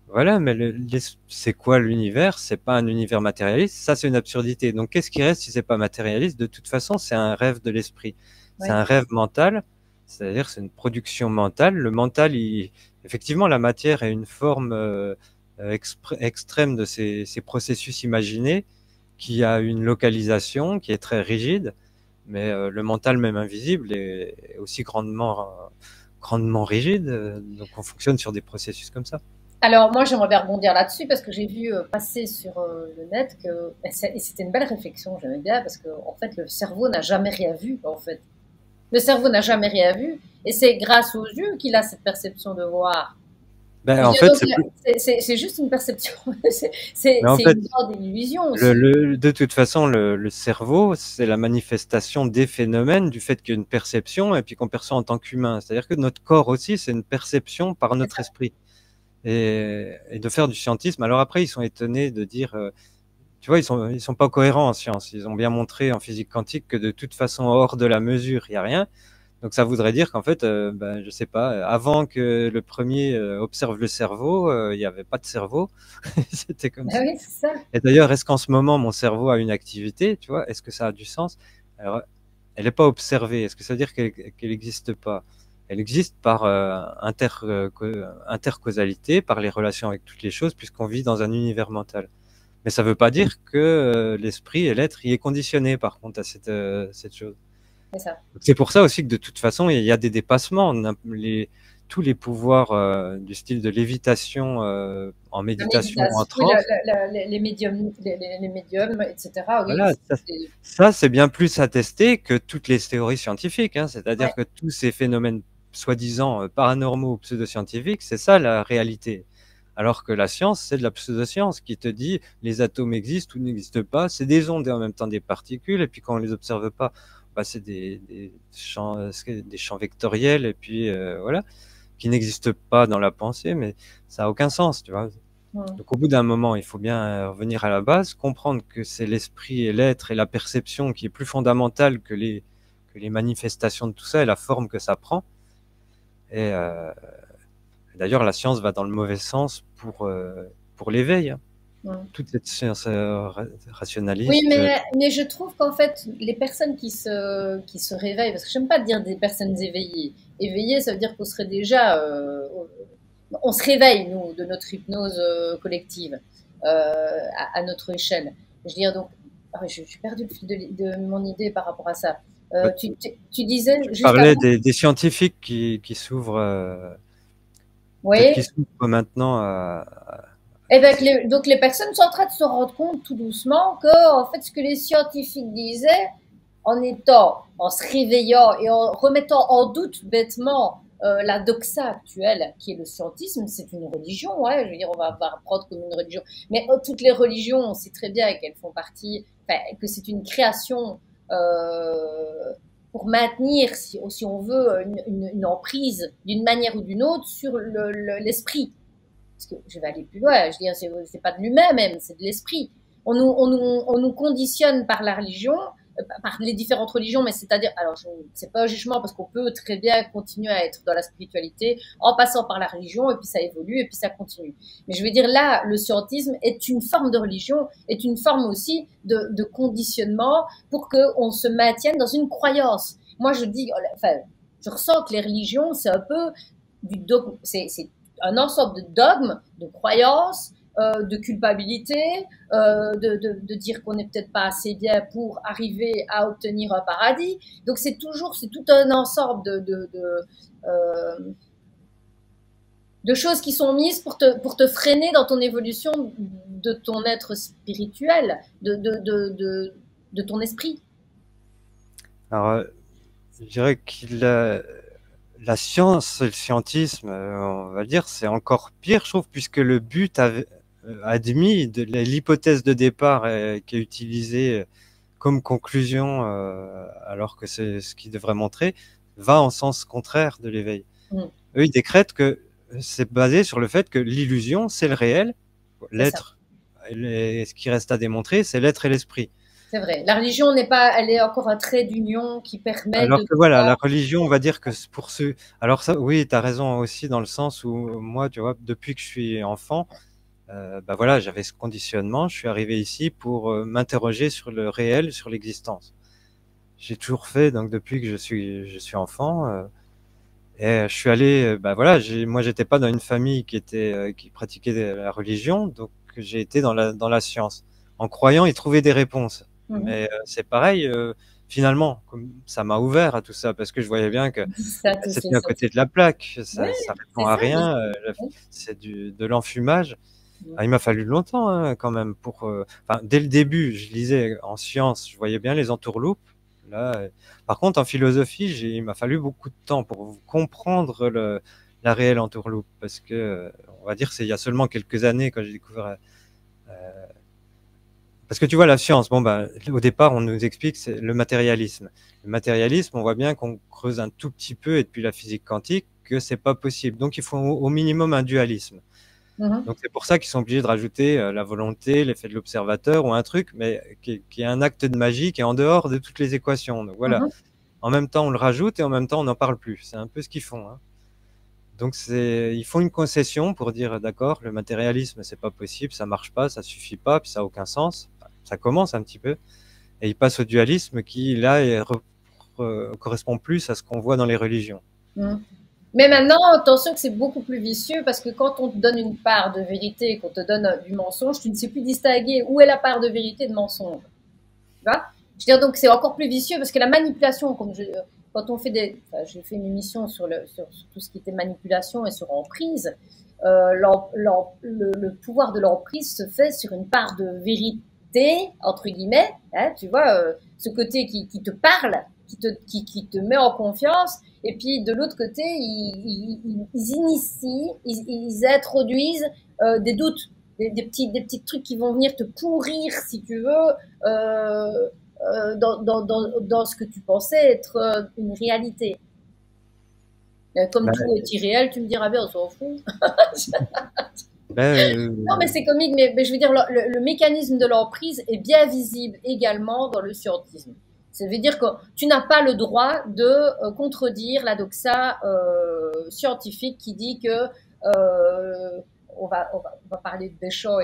voilà, mais c'est quoi l'univers? C'est pas un univers matérialiste, ça c'est une absurdité. Donc qu'est-ce qui reste si c'est pas matérialiste? De toute façon, c'est un rêve de l'esprit. C'est Oui. un rêve mental, c'est-à-dire c'est une production mentale. Le mental, effectivement, la matière est une forme extrême de ces processus imaginés qui a une localisation qui est très rigide, mais le mental même invisible est aussi grandement rigide. Donc on fonctionne sur des processus comme ça. Alors moi j'aimerais bien rebondir là-dessus parce que j'ai vu passer sur le net que et c'était une belle réflexion, j'aimais bien parce que en fait le cerveau n'a jamais rien vu en fait. Le cerveau n'a jamais rien vu et c'est grâce aux yeux qu'il a cette perception de voir. Ben, Je veux en dire, fait, donc c'est plus. c'est juste une perception, Mais en c'est fait, une sorte d'illusion aussi. de toute façon, le cerveau, c'est la manifestation des phénomènes, du fait qu'il y a une perception et puis qu'on perçoit en tant qu'humain. C'est-à-dire que notre corps aussi, c'est une perception par C'est notre ça. esprit. Et de faire du scientisme. Alors après, ils sont étonnés de dire, tu vois, ils sont pas cohérents en science. Ils ont bien montré en physique quantique que de toute façon, hors de la mesure, il y a rien. Donc ça voudrait dire qu'en fait, ben, je sais pas, avant que le premier observe le cerveau, il n'y avait pas de cerveau. C'était comme Ah ça. oui, c'est ça. Et d'ailleurs, est-ce qu'en ce moment, mon cerveau a une activité, tu vois? Est-ce que ça a du sens? Alors, elle n'est pas observée. Est-ce que ça veut dire qu'elle n'existe pas? Elle existe par intercausalité, par les relations avec toutes les choses, puisqu'on vit dans un univers mental. Mais ça ne veut pas dire que l'esprit et l'être y est conditionné, par contre, à cette chose. C'est ça. C'est pour ça aussi que de toute façon, il y a des dépassements. Tous les pouvoirs du style de lévitation en La méditation ou en méditation, oui, transe, les médiums, les médiums, etc. Oui, voilà, ça c'est bien plus attesté que toutes les théories scientifiques, hein. ouais, C'est-à-dire que tous ces phénomènes soi-disant paranormaux ou pseudo-scientifiques, c'est ça la réalité. Alors que la science, c'est de la pseudo-science qui te dit les atomes existent ou n'existent pas, c'est des ondes et en même temps des particules, et puis quand on les observe pas, bah, c'est des champs vectoriels, et puis voilà, qui n'existent pas dans la pensée, mais ça a aucun sens, tu vois. mm, Donc au bout d'un moment, il faut bien revenir à la base, comprendre que c'est l'esprit et l'être et la perception qui est plus fondamentale que les manifestations de tout ça et la forme que ça prend. Et d'ailleurs, la science va dans le mauvais sens pour l'éveil, hein. mm. Toute cette science Oui, rationaliste. mais je trouve qu'en fait, les personnes qui se réveillent, parce que j'aime pas dire des personnes éveillées. Éveillées, ça veut dire qu'on serait déjà, on se réveille, nous, de notre hypnose collective, à notre échelle. Je veux dire, donc, ah, j'ai perdu le fil de mon idée par rapport à ça. Bah, Tu disais tu juste parlais avant, des scientifiques qui s'ouvrent, peut-être qui oui, s'ouvrent maintenant et à ben, ces. donc les personnes sont en train de se rendre compte tout doucement que, en fait, ce que les scientifiques disaient, en se réveillant et en remettant en doute bêtement la doxa actuelle, qui est le scientisme, c'est une religion, ouais, je veux dire, on va prendre comme une religion. Mais toutes les religions, on sait très bien qu'elles font partie, enfin, que c'est une création euh, pour maintenir, si on veut, une emprise d'une manière ou d'une autre sur l'esprit. Parce que je vais aller plus loin, je veux dire, c'est pas de l'humain même, c'est de l'esprit. On nous conditionne par la religion, par les différentes religions, mais c'est-à-dire, alors c'est pas un jugement parce qu'on peut très bien continuer à être dans la spiritualité en passant par la religion et puis ça évolue et puis ça continue. Mais je veux dire là, le scientisme est une forme de religion, est une forme aussi de conditionnement pour qu'on se maintienne dans une croyance. Moi je dis, enfin, je ressens que les religions c'est un peu du dogme, c'est un ensemble de dogmes, de croyances, de culpabilité, de dire qu'on n'est peut-être pas assez bien pour arriver à obtenir un paradis. Donc c'est tout un ensemble de choses qui sont mises pour te freiner dans ton évolution de ton être spirituel, de ton esprit. Alors, je dirais que la science et le scientisme, on va dire, c'est encore pire, je trouve, puisque le but admis de l'hypothèse de départ qui est utilisée comme conclusion, alors que c'est ce qu'il devrait montrer, va en sens contraire de l'éveil. Mm. Eux, ils décrètent que c'est basé sur le fait que l'illusion, c'est le réel. C'est ça. L'être, ce qui reste à démontrer, c'est l'être et l'esprit. C'est vrai. La religion n'est pas, elle est encore un trait d'union qui permet Alors de que voilà, pouvoir. la religion, on va dire que pour ceux. Alors ça, oui, tu as raison aussi dans le sens où moi, tu vois, depuis que je suis enfant, bah voilà, j'avais ce conditionnement. Je suis arrivé ici pour m'interroger sur le réel, sur l'existence. J'ai toujours fait, donc depuis que je suis enfant, et je suis allé, bah voilà, moi j'étais pas dans une famille qui pratiquait la religion, donc j'ai été dans la science, en croyant y trouver des réponses. Mhm. Mais c'est pareil, finalement, comme ça m'a ouvert à tout ça, parce que je voyais bien que Ça, tous les c'était à sens. côté de la plaque, Oui, ça répond c'est à ça. rien, Oui. c'est de l'enfumage. Mhm. Ah, il m'a fallu longtemps quand même enfin, dès le début, je lisais en sciences, je voyais bien les entourloupes. Là, par contre, en philosophie, il m'a fallu beaucoup de temps pour comprendre la réelle entourloupe, parce que on va dire c'est il y a seulement quelques années quand j'ai découvert. Parce que tu vois, la science, bon bah, au départ, on nous explique c'est le matérialisme. Le matérialisme, on voit bien qu'on creuse un tout petit peu, et depuis la physique quantique, que c'est pas possible. Donc, il faut au minimum un dualisme. Mhm. Donc c'est pour ça qu'ils sont obligés de rajouter la volonté, l'effet de l'observateur ou un truc, mais qui est un acte de magie qui est en dehors de toutes les équations. Donc voilà, Mhm. en même temps on le rajoute et en même temps on n'en parle plus. C'est un peu ce qu'ils font, hein. Donc ils font une concession pour dire d'accord, le matérialisme c'est pas possible, ça marche pas, ça suffit pas, puis ça a aucun sens. Enfin, ça commence un petit peu et ils passent au dualisme qui là correspond plus à ce qu'on voit dans les religions. Mhm. Mais maintenant, attention que c'est beaucoup plus vicieux parce que quand on te donne une part de vérité, qu'on te donne du mensonge, tu ne sais plus distinguer où est la part de vérité et de mensonge. Tu vois? Je veux dire, donc c'est encore plus vicieux parce que la manipulation, quand on fait enfin, j'ai fait une émission sur tout ce qui était manipulation et sur emprise, le pouvoir de l'emprise se fait sur une part de vérité, entre guillemets, hein, tu vois, ce côté qui te parle, qui te met en confiance, et puis de l'autre côté, ils initient, ils introduisent des doutes, des petits trucs qui vont venir te pourrir, si tu veux, dans ce que tu pensais être une réalité. Comme tout Ben, est irréel, tu me diras bien, on s'en fout. ben, Non, mais c'est comique, mais je veux dire, le mécanisme de l'emprise est bien visible également dans le scientisme. Ça veut dire que tu n'as pas le droit de contredire la doxa scientifique qui dit que on va parler de Béchamp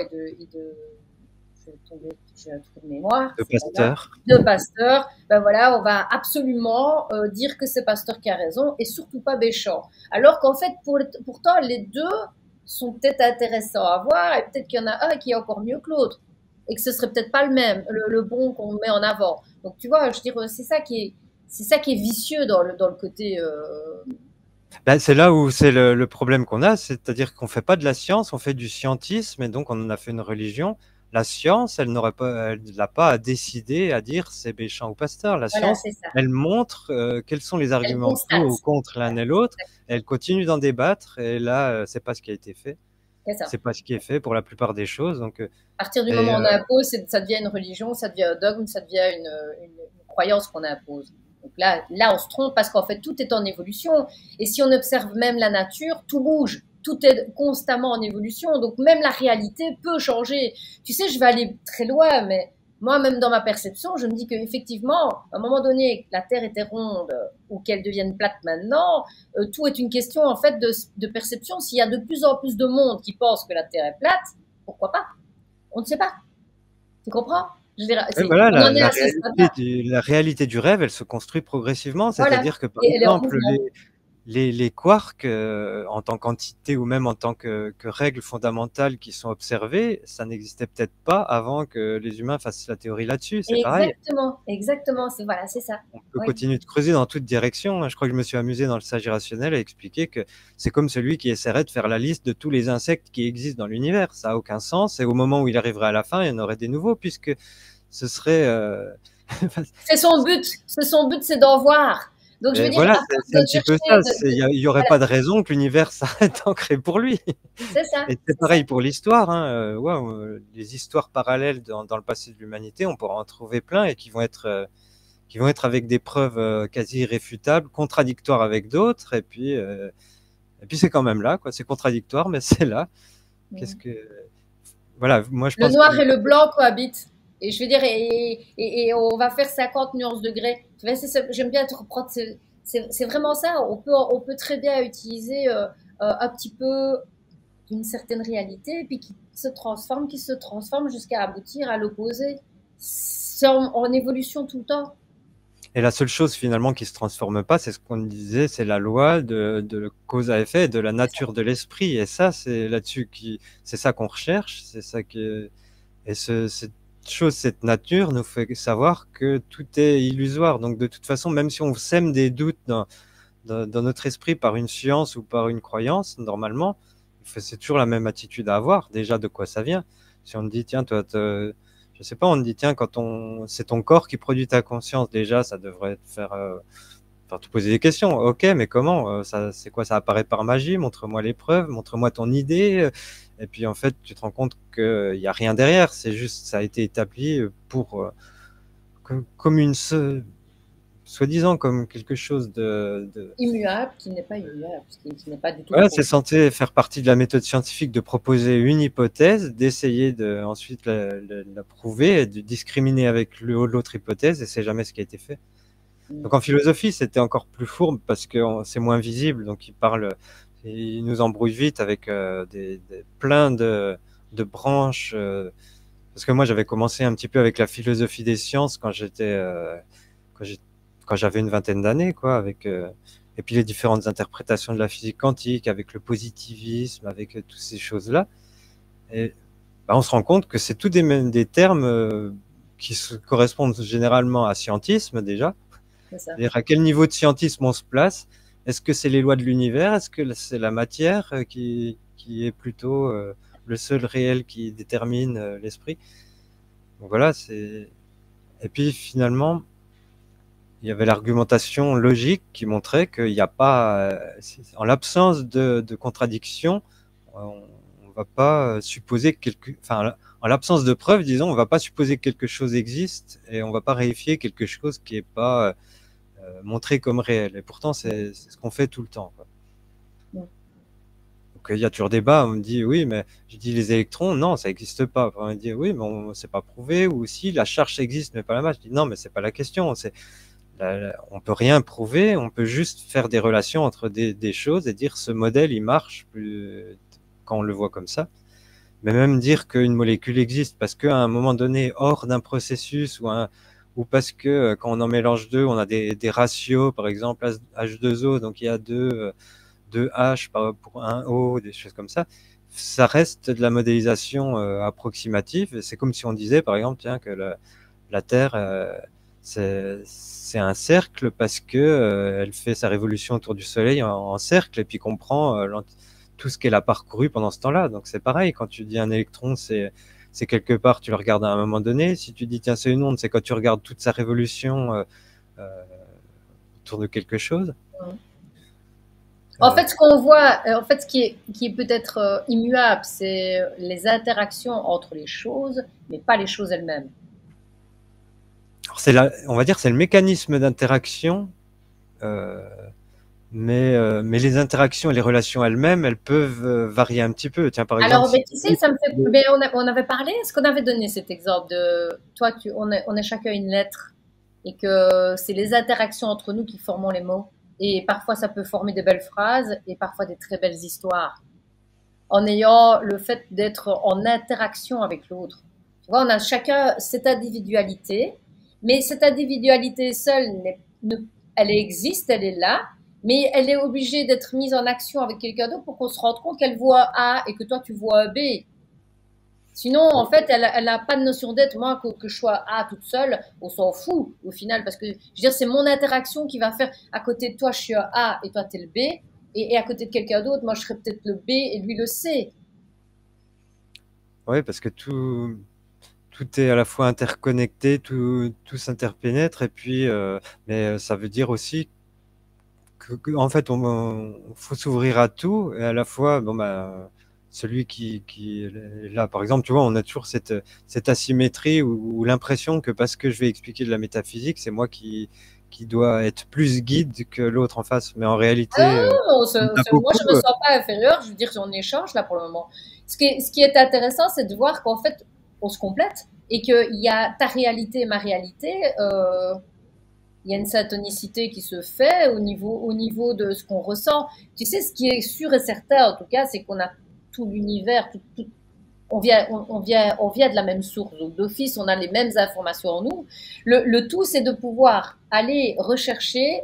je vais tomber, j'ai un trou de mémoire, de c'est pas grave, Pasteur. de Pasteur, ben voilà, on va absolument dire que c'est Pasteur qui a raison et surtout pas Béchamp. Alors qu'en fait, pourtant, les deux sont peut-être intéressants à voir et peut-être qu'il y en a un qui est encore mieux que l'autre et que ce serait peut-être pas le même, le bon qu'on met en avant. Donc tu vois, je dirais, c'est ça qui est vicieux dans le côté. Ben, c'est là où c'est le problème qu'on a, c'est-à-dire qu'on fait pas de la science, on fait du scientisme, et donc on en a fait une religion. La science, elle n'a pas à décider, à dire c'est Béchamp ou Pasteur. La Voilà, science, c'est ça. elle montre quels sont les Elle arguments pour ou constate. contre l'un et l'autre. Elle continue d'en débattre, et là, c'est pas ce qui a été fait. C'est ça. C'est pas ce qui est fait pour la plupart des choses. Donc, À partir du et, moment où on impose, ça devient une religion, ça devient un dogme, ça devient une croyance qu'on impose. Donc là, on se trompe parce qu'en fait, tout est en évolution. Et si on observe même la nature, tout bouge. Tout est constamment en évolution. Donc même la réalité peut changer. Tu sais, je vais aller très loin, mais moi, même dans ma perception, je me dis qu'effectivement, à un moment donné, la Terre était ronde ou qu'elle devienne plate maintenant, tout est une question en fait de perception. S'il y a de plus en plus de monde qui pense que la Terre est plate, pourquoi pas? On ne sait pas. Tu comprends? Je veux dire, voilà, on en est à ce stade-là. la réalité du rêve, elle se construit progressivement. Voilà. C'est-à-dire que, par Et elle est en exemple, mouvement. les quarks, en tant qu'entité ou même en tant que règles fondamentales qui sont observées, ça n'existait peut-être pas avant que les humains fassent la théorie là-dessus. C'est pareil. Exactement, exactement. Voilà, c'est ça. On peut Oui. continuer de creuser dans toutes directions, hein. Je crois que je me suis amusé dans le sage irrationnel à expliquer que c'est comme celui qui essaierait de faire la liste de tous les insectes qui existent dans l'univers. Ça a aucun sens. Et au moment où il arriverait à la fin, il y en aurait des nouveaux, puisque ce serait. C'est son but. C'est son but, c'est d'en voir. Donc, je veux Et dire, voilà, à force c'est un de petit peu ça. chercher, Il y aurait voilà, pas de raison que l'univers s'arrête ancré pour lui. c'est ça, Et c'est c'est ça. pareil pour l'histoire, hein. Ouais, les histoires parallèles dans le passé de l'humanité, on pourra en trouver plein et qui vont être avec des preuves quasi irréfutables, contradictoires avec d'autres. Et puis, Et puis c'est quand même là, quoi. C'est contradictoire, mais c'est là. Qu'est-ce Mm. que... Voilà, moi je Le pense que... noir et le blanc cohabitent. Et je veux dire, et on va faire 50 nuances degrés. Tu vois, j'aime bien te reprendre. C'est vraiment ça. On peut très bien utiliser un petit peu d'une certaine réalité, puis qui se transforme jusqu'à aboutir à l'opposé. C'est en évolution tout le temps. Et la seule chose finalement qui se transforme pas, c'est ce qu'on disait, c'est la loi de cause à effet, de la C'est ça. nature de l'esprit. Et ça, c'est là-dessus c'est ça qu'on recherche, c'est ça qui, et cette chose, cette nature nous fait savoir que tout est illusoire. Donc de toute façon, même si on sème des doutes dans notre esprit par une science ou par une croyance, normalement, c'est toujours la même attitude à avoir. Déjà, de quoi ça vient? Si on te dit, tiens, je sais pas, on te dit, tiens, c'est ton corps qui produit ta conscience, déjà, ça devrait te faire te poser des questions. Ok, mais comment? C'est quoi? Ça apparaît par magie? Montre-moi les preuves, montre-moi ton idée. Et puis, en fait, tu te rends compte qu'il n'y a rien derrière. C'est juste, ça a été établi comme soi-disant comme quelque chose Immuable, qui n'est pas immuable, qui n'est pas du tout voilà, c'est prouvé. censé faire partie de la méthode scientifique de proposer une hypothèse, d'essayer de ensuite la prouver et de discriminer avec l'autre hypothèse, et c'est jamais ce qui a été fait. Mm. Donc en philosophie, c'était encore plus fourbe parce que c'est moins visible, donc il nous embrouille vite avec plein de branches. Parce que moi, j'avais commencé un petit peu avec la philosophie des sciences quand j'ai- quand j'avais une vingtaine d'années, quoi, et puis les différentes interprétations de la physique quantique, avec le positivisme, avec toutes ces choses-là. Et bah, on se rend compte que c'est tous des termes qui correspondent généralement à scientisme déjà. C'est ça. C'est-à-dire à quel niveau de scientisme on se place? Est-ce que c'est les lois de l'univers? Est-ce que c'est la matière qui est plutôt le seul réel qui détermine l'esprit? Donc voilà, et puis finalement, il y avait l'argumentation logique qui montrait qu'il n'y a pas, en l'absence de contradiction, on va pas supposer enfin, en l'absence de preuves, disons, on va pas supposer que quelque chose existe et on va pas vérifier quelque chose qui est pas montré comme réel. Et pourtant, c'est ce qu'on fait tout le temps, quoi. Mm. Donc il y a toujours débat. On me dit oui, mais je dis les électrons, non, ça n'existe pas. Enfin, on me dit oui, mais c'est pas prouvé. Ou si la charge existe, mais pas la masse. Je dis non, mais c'est pas la question. On peut rien prouver. On peut juste faire des relations entre des choses et dire ce modèle il marche quand on le voit comme ça. Mais même dire qu'une molécule existe parce qu'à un moment donné, hors d'un processus ou parce que quand on en mélange deux, on a des ratios, par exemple H2O, donc il y a deux H pour un O, des choses comme ça. Ça reste de la modélisation approximative. C'est comme si on disait, par exemple, tiens, que la Terre, c'est un cercle parce que elle fait sa révolution autour du Soleil en cercle et puis qu'on prend tout ce qu'elle a parcouru pendant ce temps-là. Donc c'est pareil, quand tu dis un électron, c'est quelque part, tu le regardes à un moment donné. Si tu dis, tiens, c'est une onde, c'est quand tu regardes toute sa révolution euh, autour de quelque chose. Mm. En Euh, fait, ce qu'on voit, en fait, qui est peut-être immuable, c'est les interactions entre les choses, mais pas les choses elles-mêmes. alors on va dire, c'est le mécanisme d'interaction, euh, mais les interactions et les relations elles-mêmes, elles peuvent varier un petit peu. Tiens, par exemple, Alors, si mais tu sais, ça me fait. Mais on avait parlé, est-ce qu'on avait donné cet exemple de toi, on est chacun une lettre et que c'est les interactions entre nous qui formons les mots. Et parfois, ça peut former des belles phrases et parfois des très belles histoires en ayant le fait d'être en interaction avec l'autre. Tu vois, on a chacun cette individualité, mais cette individualité seule, elle existe, elle est là, mais elle est obligée d'être mise en action avec quelqu'un d'autre pour qu'on se rende compte qu'elle voit A et que toi tu vois B. Sinon, en fait, elle n'a pas de notion d'être. Moi, que je sois A toute seule, on s'en fout au final, parce que je veux dire, c'est mon interaction qui va faire. À côté de toi, je suis un A et toi, t'es le B. Et à côté de quelqu'un d'autre, moi, je serais peut-être le B et lui le C. oui, parce que tout est à la fois interconnecté, tout s'interpénètre, et puis, mais ça veut dire aussi en fait, on faut s'ouvrir à tout, et à la fois, bon, bah, celui qui est là, par exemple, tu vois, on a toujours cette asymétrie ou l'impression que parce que je vais expliquer de la métaphysique, c'est moi qui doit être plus guide que l'autre en face. Mais en réalité, Ah non, on a moi beaucoup. je me sens pas inférieure, je veux dire on échange là pour le moment. Ce qui est intéressant, c'est de voir qu'en fait on se complète et qu'il y a ta réalité et ma réalité. Il y a une syntonicité qui se fait au niveau de ce qu'on ressent. Tu sais, ce qui est sûr et certain, en tout cas, c'est qu'on a tout l'univers, on vient de la même source. Donc, d'office, on a les mêmes informations en nous. Le tout, c'est de pouvoir aller rechercher,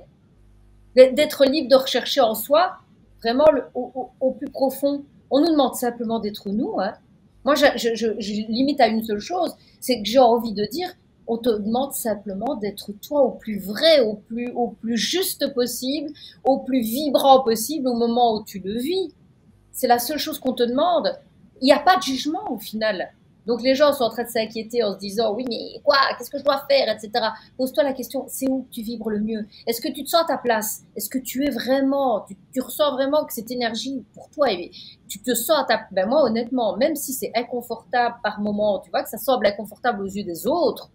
d'être libre de rechercher en soi, vraiment au plus profond. On nous demande simplement d'être nous, hein. Moi, je limite à une seule chose, c'est que j'ai envie de dire, on te demande simplement d'être toi au plus vrai, au plus juste possible, au plus vibrant possible au moment où tu le vis. C'est la seule chose qu'on te demande. Il n'y a pas de jugement au final. Donc les gens sont en train de s'inquiéter en se disant oui mais quoi, qu'est-ce que je dois faire, etc. Pose-toi la question, c'est où que tu vibres le mieux? Est-ce que tu te sens à ta place? Est-ce que tu es vraiment, tu ressens vraiment que cette énergie pour toi, et tu te sens à ta... Ben moi honnêtement, même si c'est inconfortable par moment, tu vois que ça semble inconfortable aux yeux des autres,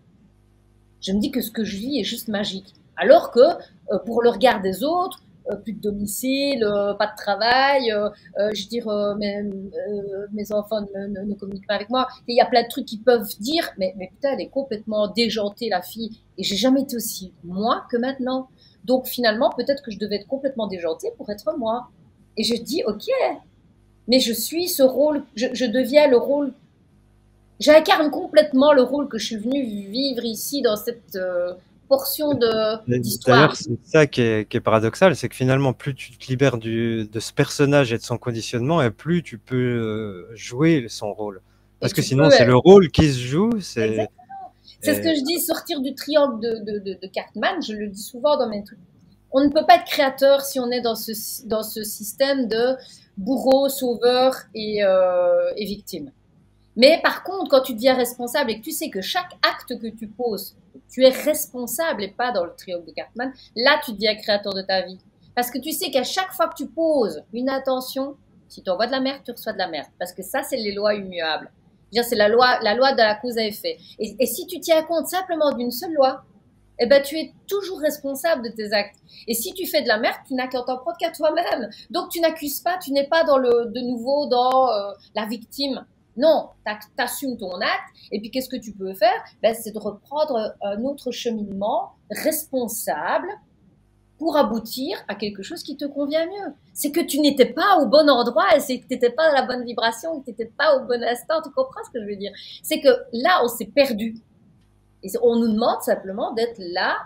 je me dis que ce que je vis est juste magique. Alors que pour le regard des autres, plus de domicile, pas de travail, je veux dire, mes enfants ne communiquent pas avec moi. Et il y a plein de trucs qu'ils peuvent dire, mais putain, elle est complètement déjantée, la fille. Et j'ai jamais été aussi moi que maintenant. Donc finalement, peut-être que je devais être complètement déjantée pour être moi. Et je dis, ok, mais je suis ce rôle, je deviens le rôle, j'incarne complètement le rôle que je suis venue vivre ici dans cette portion D'ailleurs, d'histoire. c'est ça qui est paradoxal, c'est que finalement, plus tu te libères de ce personnage et de son conditionnement, et plus tu peux jouer son rôle. Et Parce que tu sinon, peux c'est être le rôle qui se joue. exact. C'est ce que je dis, sortir du triangle de Cartman, je le dis souvent dans mes trucs. On ne peut pas être créateur si on est dans ce système de bourreau, sauveur et victime. Mais par contre, quand tu deviens responsable et que tu sais que chaque acte que tu poses, tu es responsable et pas dans le triangle de Cartman, là, tu deviens créateur de ta vie. Parce que tu sais qu'à chaque fois que tu poses une intention, si tu envoies de la merde, tu reçois de la merde. Parce que ça, c'est les lois immuables. C'est la loi de la cause à effet. Et si tu tiens compte simplement d'une seule loi, eh ben, tu es toujours responsable de tes actes. Et si tu fais de la merde, tu n'as qu'à t'en prendre qu'à toi-même. Donc, tu n'accuses pas, tu n'es pas de nouveau dans la victime. Non, t'assumes ton acte. Et puis, qu'est-ce que tu peux faire? Ben, c'est de reprendre un autre cheminement responsable pour aboutir à quelque chose qui te convient mieux. C'est que tu n'étais pas au bon endroit et c'est que tu n'étais pas dans la bonne vibration, que tu n'étais pas au bon instant. Tu comprends ce que je veux dire? C'est que là, on s'est perdu. Et on nous demande simplement d'être là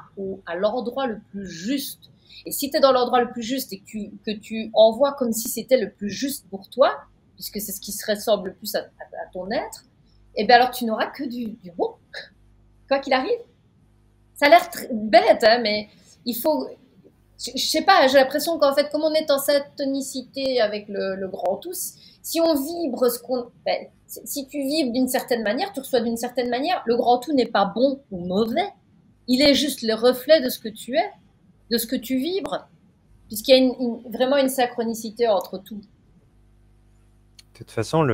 à l'endroit le plus juste. Et si tu es dans l'endroit le plus juste et que tu envoies comme si c'était le plus juste pour toi, puisque c'est ce qui se ressemble le plus à ton être, eh bien alors tu n'auras que du bon, quoi qu'il arrive. Ça a l'air bête, hein, mais il faut... Je sais pas, j'ai l'impression qu'en fait, comme on est en syntonicité avec le grand tous, si on vibre ce qu'on... Ben, si tu vibres d'une certaine manière, tu reçois d'une certaine manière, le grand tout n'est pas bon ou mauvais. Il est juste le reflet de ce que tu es, de ce que tu vibres, puisqu'il y a vraiment une synchronicité entre tout. De toute façon,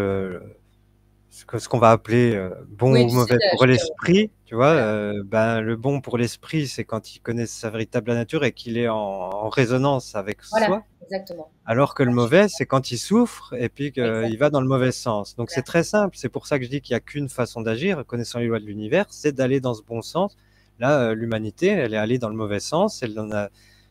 ce qu'on va appeler bon Oui, ou tu sais, mauvais pour l'esprit, tu vois, voilà, ben, le bon pour l'esprit, c'est quand il connaît sa véritable nature et qu'il est en résonance avec voilà, soi. exactement. Alors que le mauvais, c'est quand il souffre et puis qu'il va dans Exactement. le mauvais sens. Donc c'est très simple. C'est pour ça que je dis qu'il n'y a qu'une façon d'agir, connaissant les lois de l'univers, c'est d'aller dans ce bon sens. Là, l'humanité, elle est allée dans le mauvais sens. Elle en a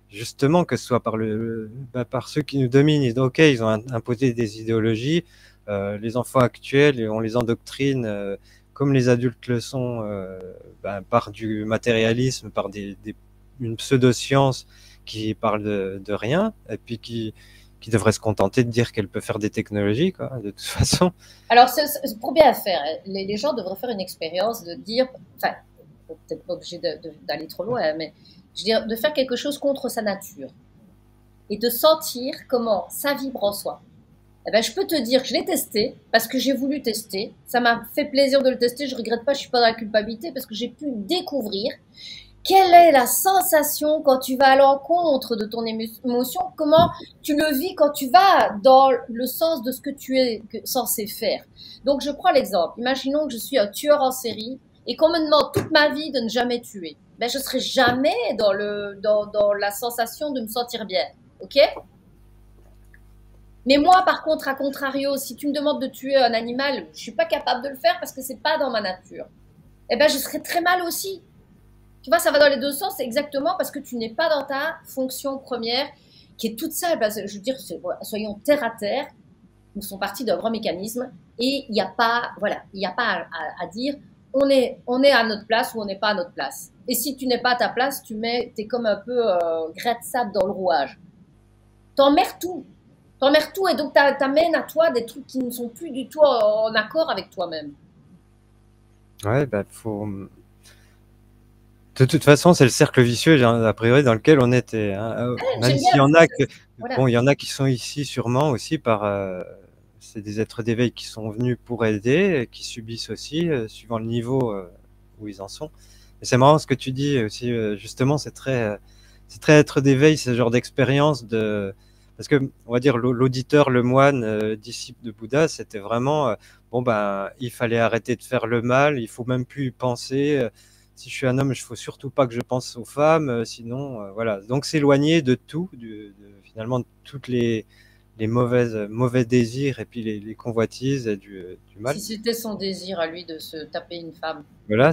justement, que ce soit par ceux qui nous dominent. Ok, ils ont imposé des idéologies. Les enfants actuels, on les endoctrine comme les adultes le sont, par du matérialisme, par une pseudo-science qui parle de rien et puis qui devrait se contenter de dire qu'elle peut faire des technologies, quoi, de toute façon. Alors, pour bien faire, les gens devraient faire une expérience de dire, enfin, peut-être pas obligé d'aller trop loin, mais je veux dire, de faire quelque chose contre sa nature et de sentir comment ça vibre en soi. Eh ben, je peux te dire que je l'ai testé parce que j'ai voulu tester. Ça m'a fait plaisir de le tester. Je regrette pas, je suis pas dans la culpabilité parce que j'ai pu découvrir quelle est la sensation quand tu vas à l'encontre de ton émotion, comment tu le vis quand tu vas dans le sens de ce que tu es censé faire. Donc, je prends l'exemple. Imaginons que je suis un tueur en série et qu'on me demande toute ma vie de ne jamais tuer, ben je serai jamais dans la sensation de me sentir bien, ok? Mais moi, par contre, à contrario, si tu me demandes de tuer un animal, je suis pas capable de le faire parce que c'est pas dans ma nature. Eh ben, je serais très mal aussi. Tu vois, ça va dans les deux sens, c'est exactement parce que tu n'es pas dans ta fonction première, qui est toute simple. Je veux dire, soyons terre à terre. Nous sommes partis d'un grand mécanisme et il n'y a pas, voilà, il n'y a pas à dire on est à notre place ou on n'est pas à notre place. Et si tu n'es pas à ta place, t'es comme un peu grain de sable dans le rouage. T'emmerdes tout. T'emmerdes tout et donc t'amènes à toi des trucs qui ne sont plus du tout en accord avec toi-même. Ouais, bah, de toute façon, c'est le cercle vicieux, a priori, dans lequel on était, hein. Même J'aime bien s'il y en parce a que, voilà. bon, il y en a qui sont ici sûrement aussi c'est des êtres d'éveil qui sont venus pour aider, et qui subissent aussi, suivant le niveau où ils en sont. Et c'est marrant ce que tu dis aussi, justement, c'est très être d'éveil, ce genre d'expérience parce que, on va dire, l'auditeur, le moine, disciple de Bouddha, c'était vraiment, bon, ben, il fallait arrêter de faire le mal, il faut même plus y penser. Si je suis un homme, il faut surtout pas que je pense aux femmes, sinon, voilà. Donc s'éloigner de tout, finalement de toutes les mauvais désirs et puis les convoitises et du mal. Si c'était son désir à lui de se taper une femme. Voilà,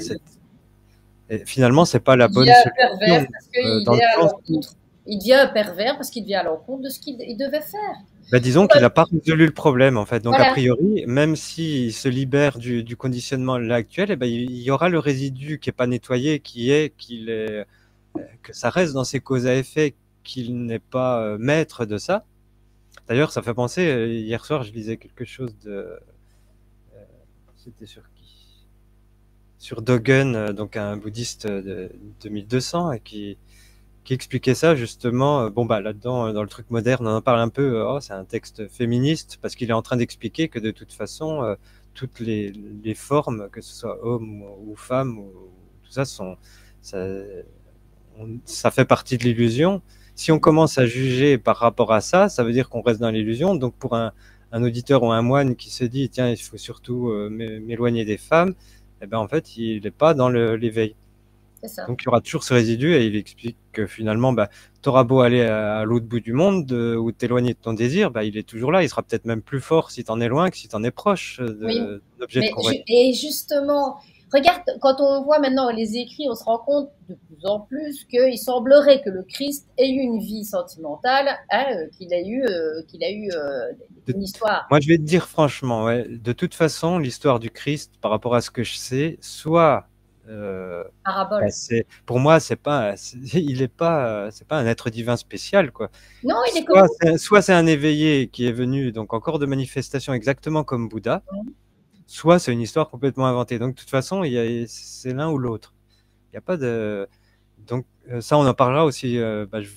et finalement, c'est pas la Il bonne devient pervers solution, parce qu'il dans le est à sens où, l'encontre. Il devient pervers parce qu'il devient à l'encontre de ce qu'il devait faire. bah, disons qu'il n'a pas résolu le problème, en fait. Donc, a Voilà, priori, même s'il se libère du conditionnement là actuel, eh ben, il y aura le résidu qui est pas nettoyé, que ça reste dans ses causes à effet, qu'il n'est pas maître de ça. D'ailleurs, ça fait penser, hier soir, je lisais quelque chose c'était sur qui? Sur Dogen, donc un bouddhiste de 2200, et qui expliquait ça justement. Bon, bah là-dedans, dans le truc moderne, on en parle un peu. Oh, c'est un texte féministe parce qu'il est en train d'expliquer que de toute façon, toutes les formes, que ce soit homme ou femme, tout ça, ça, ça fait partie de l'illusion. Si on commence à juger par rapport à ça, ça veut dire qu'on reste dans l'illusion. Donc pour un auditeur ou un moine qui se dit tiens, il faut surtout m'éloigner des femmes, eh ben en fait il n'est pas dans l'éveil. c'est ça. Donc il y aura toujours ce résidu, et il explique que finalement, bah, tu auras beau aller à l'autre bout du monde ou t'éloigner de ton désir, bah, il est toujours là. Il sera peut-être même plus fort si tu en es loin que si tu en es proche Oui. d'un objet de convoitise. Et justement, regarde, quand on voit maintenant les écrits, on se rend compte de plus en plus qu'il semblerait que le Christ ait eu une vie sentimentale, hein, qu'il a eu une histoire. Moi, je vais te dire franchement, ouais, de toute façon, l'histoire du Christ, par rapport à ce que je sais, soit bah, Parabole. pour moi, il est pas, c'est pas un être divin spécial, quoi. Non, il est comme nous. Soit c'est un éveillé qui est venu, donc encore de manifestation exactement comme Bouddha, soit c'est une histoire complètement inventée. Donc de toute façon, c'est l'un ou l'autre. Il n'y a pas de. Donc ça, on en parlera aussi. Bah, je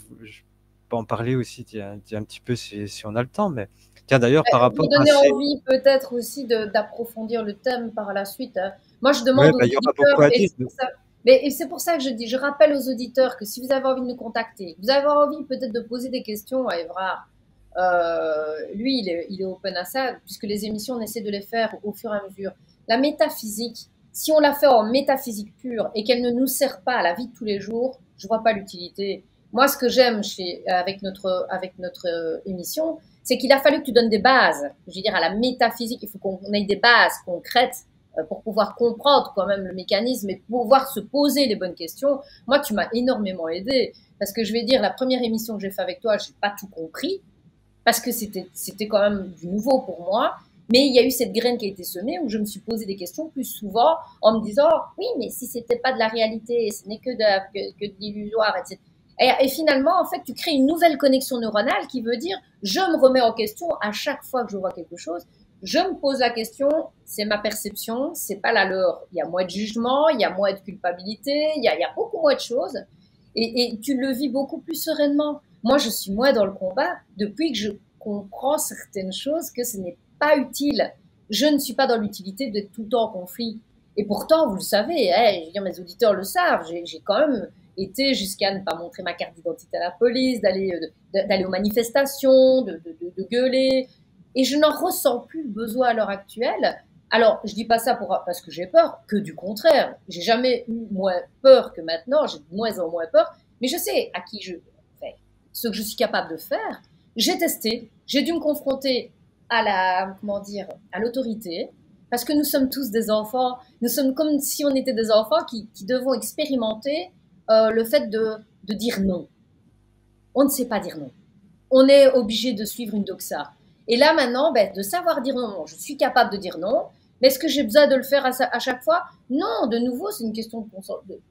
peux en parler aussi, tiens, un petit peu si on a le temps. Mais tiens, d'ailleurs, par Vous rapport à donner ces. envie peut-être aussi d'approfondir le thème par la suite, hein. Moi, je Ouais, demande aux bah, il y aura auditeurs, beaucoup à dire. et c'est pour ça que je dis, je rappelle aux auditeurs que si vous avez envie de nous contacter, vous avez envie peut-être de poser des questions à Evra, lui, il est open à ça, puisque les émissions, on essaie de les faire au fur et à mesure. La métaphysique, si on la fait en métaphysique pure et qu'elle ne nous sert pas à la vie de tous les jours, je vois pas l'utilité. Moi, ce que j'aime avec notre émission, c'est qu'il a fallu que tu donnes des bases. Je veux dire, à la métaphysique, il faut qu'on ait des bases concrètes pour pouvoir comprendre quand même le mécanisme et pouvoir se poser les bonnes questions. Moi, tu m'as énormément aidé parce que je vais dire, la première émission que j'ai fait avec toi, j'ai pas tout compris parce que c'était quand même du nouveau pour moi. Mais il y a eu cette graine qui a été semée où je me suis posé des questions plus souvent en me disant oui, mais si c'était pas de la réalité, ce n'est que de l'illusoire, etc. Et finalement, en fait, tu crées une nouvelle connexion neuronale qui veut dire je me remets en question à chaque fois que je vois quelque chose. Je me pose la question, c'est ma perception, c'est pas la leur. Il y a moins de jugement, il y a moins de culpabilité, il y a beaucoup moins de choses. Et tu le vis beaucoup plus sereinement. Moi, je suis moins dans le combat depuis que je comprends certaines choses que ce n'est pas utile. Je ne suis pas dans l'utilité d'être tout le temps en conflit. Et pourtant, vous le savez, je veux dire, mes auditeurs le savent, j'ai quand même été jusqu'à ne pas montrer ma carte d'identité à la police, d'aller aux manifestations, de gueuler. Et je n'en ressens plus le besoin à l'heure actuelle Alors, je dis pas ça parce que j'ai peur, que du contraire. J'ai jamais eu moins peur que maintenant, j'ai de moins en moins peur, mais je sais à qui je fais, ce que je suis capable de faire. J'ai testé, j'ai dû me confronter à comment dire, à l'autorité, parce que nous sommes tous des enfants, nous sommes comme si on était des enfants qui devons expérimenter le fait de dire non. On ne sait pas dire non. On est obligé de suivre une doxa. Et là, maintenant, ben, de savoir dire non, je suis capable de dire non, mais est-ce que j'ai besoin de le faire à chaque fois? Non, de nouveau, c'est une question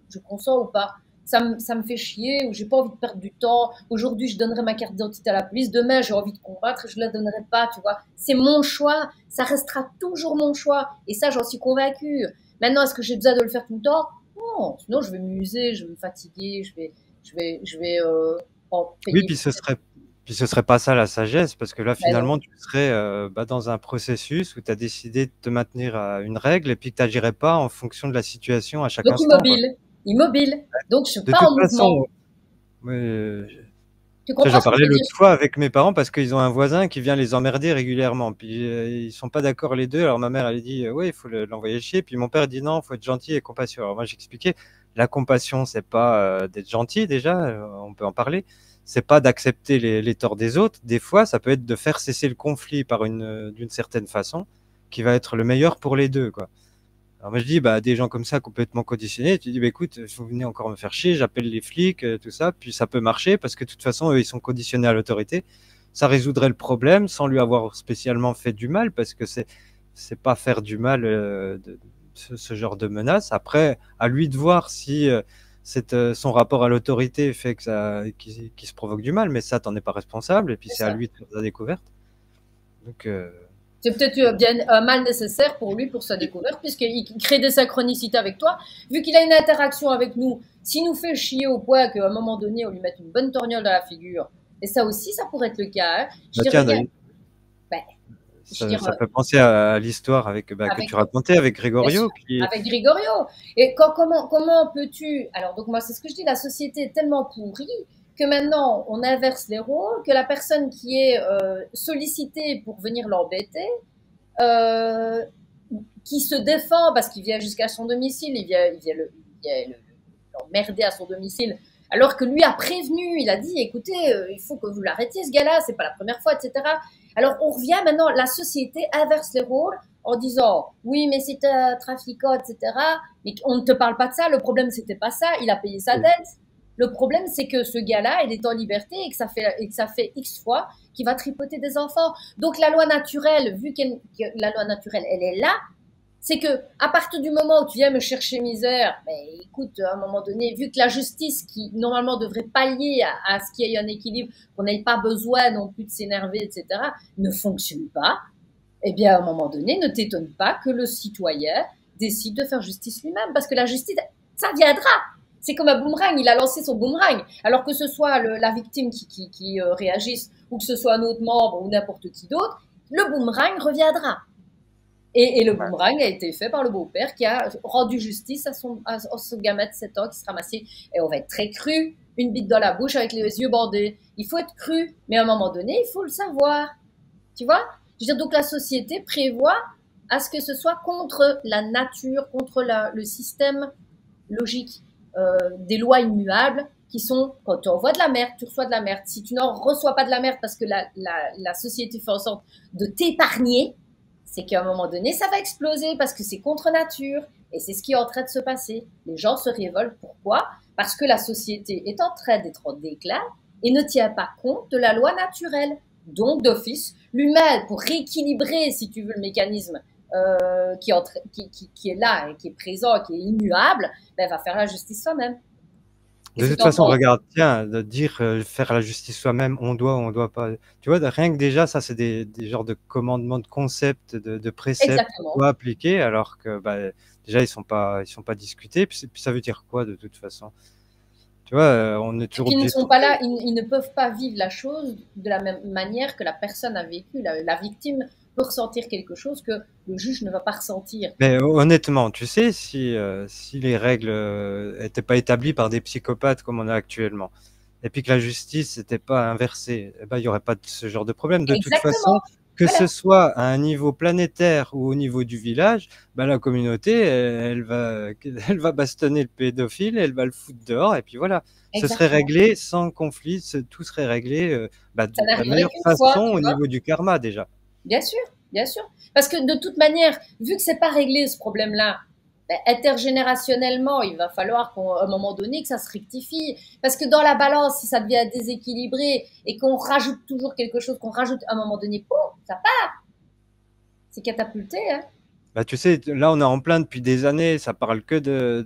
je consens ou pas. Ça me fait chier, ou j'ai pas envie de perdre du temps. Aujourd'hui, je donnerai ma carte d'identité à la police. Demain, j'ai envie de combattre, je la donnerai pas, tu vois. C'est mon choix. Ça restera toujours mon choix. Et ça, j'en suis convaincue. Maintenant, est-ce que j'ai besoin de le faire tout le temps? Non. Sinon, je vais m'user, je vais me fatiguer, je vais en Oui, payer. puis ce serait pas ça la sagesse, parce que là, Ben non. finalement, tu serais dans un processus où tu as décidé de te maintenir à une règle et puis que tu n'agirais pas en fonction de la situation à chaque Donc instant, quoi. immobile, immobile. Donc je suis De pas toute en mouvement. façon, ouais, Tu tu sais, comprends j'en ce que parlais je veux dire? l'autre fois avec mes parents parce qu'ils ont un voisin qui vient les emmerder régulièrement. Puis ils sont pas d'accord les deux. Alors ma mère elle dit ouais il faut l'envoyer chier. Puis mon père dit non, faut être gentil et compassion. Alors moi j'expliquais la compassion c'est pas d'être gentil déjà, on peut en parler. C'est pas d'accepter les torts des autres. Des fois ça peut être de faire cesser le conflit par d'une certaine façon qui va être le meilleur pour les deux quoi. Alors moi je dis, bah, des gens comme ça complètement conditionnés, tu dis, bah, écoute, vous venez encore me faire chier, j'appelle les flics, tout ça, puis ça peut marcher parce que de toute façon, eux, ils sont conditionnés à l'autorité. Ça résoudrait le problème sans lui avoir spécialement fait du mal parce que c'est pas faire du mal ce genre de menace. Après, à lui de voir si son rapport à l'autorité fait que qu'il se provoque du mal, mais ça, t'en es pas responsable et puis C'est c'est à ça. lui de faire sa découverte. Donc, C'est peut-être bien un mal nécessaire pour lui, pour sa découverte, puisqu'il crée des synchronicités avec toi. Vu qu'il a une interaction avec nous, s'il nous fait chier au point qu'à un moment donné, on lui mette une bonne torgnole dans la figure, et ça aussi, ça pourrait être le cas. Hein. Je bah, dis, tiens, regarde, d'ailleurs, ben, je veux dire, ça fait penser à l'histoire avec, bah, que avec tu racontais avec bien sûr, Gregorio, qui, avec Grigorio. Et comment peux-tu... Alors, donc moi, c'est ce que je dis, la société est tellement pourrie que maintenant, on inverse les rôles, que la personne qui est sollicitée pour venir l'embêter, euh, qui se défend parce qu'il vient jusqu'à son domicile, il vient l'emmerder à son domicile, alors que lui a prévenu, il a dit, écoutez, il faut que vous l'arrêtiez ce gars-là, c'est pas la première fois, etc. Alors on revient maintenant, la société inverse les rôles en disant, oui, mais c'est un trafiquant, etc. Mais on ne te parle pas de ça, le problème c'était pas ça, il a payé sa dette. Le problème, c'est que ce gars-là, il est en liberté et que ça fait X fois qu'il va tripoter des enfants. Donc la loi naturelle, que la loi naturelle, elle est là, c'est que à partir du moment où tu viens me chercher misère, ben écoute, à un moment donné, vu que la justice qui normalement devrait pallier à ce qu'il y ait un équilibre, qu'on n'ait pas besoin non plus de s'énerver, etc., ne fonctionne pas, eh bien à un moment donné, ne t'étonne pas que le citoyen décide de faire justice lui-même, parce que la justice, ça viendra. C'est comme un boomerang, il a lancé son boomerang. Alors que ce soit la victime qui réagisse, ou que ce soit un autre membre ou n'importe qui d'autre, le boomerang reviendra. Et le ouais. boomerang a été fait par le beau-père qui a rendu justice à son gamin de 7 ans qui se ramassait. Et on va être très cru, une bite dans la bouche avec les yeux bandés. Il faut être cru, mais à un moment donné, il faut le savoir. Tu vois? Je veux dire, donc la société prévoit à ce que ce soit contre la nature, contre le système logique, des lois immuables qui sont, quand tu envoies de la merde, tu reçois de la merde. Si tu n'en reçois pas de la merde parce que la société fait en sorte de t'épargner, c'est qu'à un moment donné, ça va exploser parce que c'est contre nature. Et c'est ce qui est en train de se passer. Les gens se révoltent. Pourquoi? Parce que la société est en train d'être en déclin et ne tient pas compte de la loi naturelle. Donc, d'office, l'humain, pour rééquilibrer, si tu veux, le mécanisme qui est là et qui est présent, qui est immuable, ben, va faire la justice soi-même. De Qu'est-ce que toute tu en façon, penses? regarde, tiens, de dire faire la justice soi-même, on doit pas. Tu vois, rien que déjà, ça, c'est des genres de commandements, de concepts, de préceptes qu'on Exactement. doit appliquer, alors que bah, déjà, ils sont pas discutés. Puis ça veut dire quoi, de toute façon? Tu vois, on est toujours Ils ne obligé de sont pas trouver. là, ils ne peuvent pas vivre la chose de la même manière que la personne a vécu. La victime peut ressentir quelque chose que le juge ne va pas ressentir. Mais honnêtement, tu sais, si les règles étaient pas établies par des psychopathes comme on a actuellement, et puis que la justice n'était pas inversée, eh ben, il y aurait pas de ce genre de problème. De toute façon, Exactement. que Voilà, ce soit à un niveau planétaire ou au niveau du village, bah, la communauté, elle va bastonner le pédophile, elle va le foutre dehors, et puis voilà. Ce serait exactement. réglé sans conflit, tout serait réglé bah, Ça de la n'arriverait meilleure qu'une fois, façon tu au vois. niveau du karma déjà. Bien sûr, bien sûr. Parce que de toute manière, vu que c'est pas réglé ce problème-là, ben, intergénérationnellement, il va falloir qu'à un moment donné que ça se rectifie. Parce que dans la balance, si ça devient déséquilibré et qu'on rajoute toujours quelque chose, qu'on rajoute à un moment donné, pouf, ça part. C'est catapulté, hein. Bah, tu sais, là, on est en plein depuis des années. Ça parle que de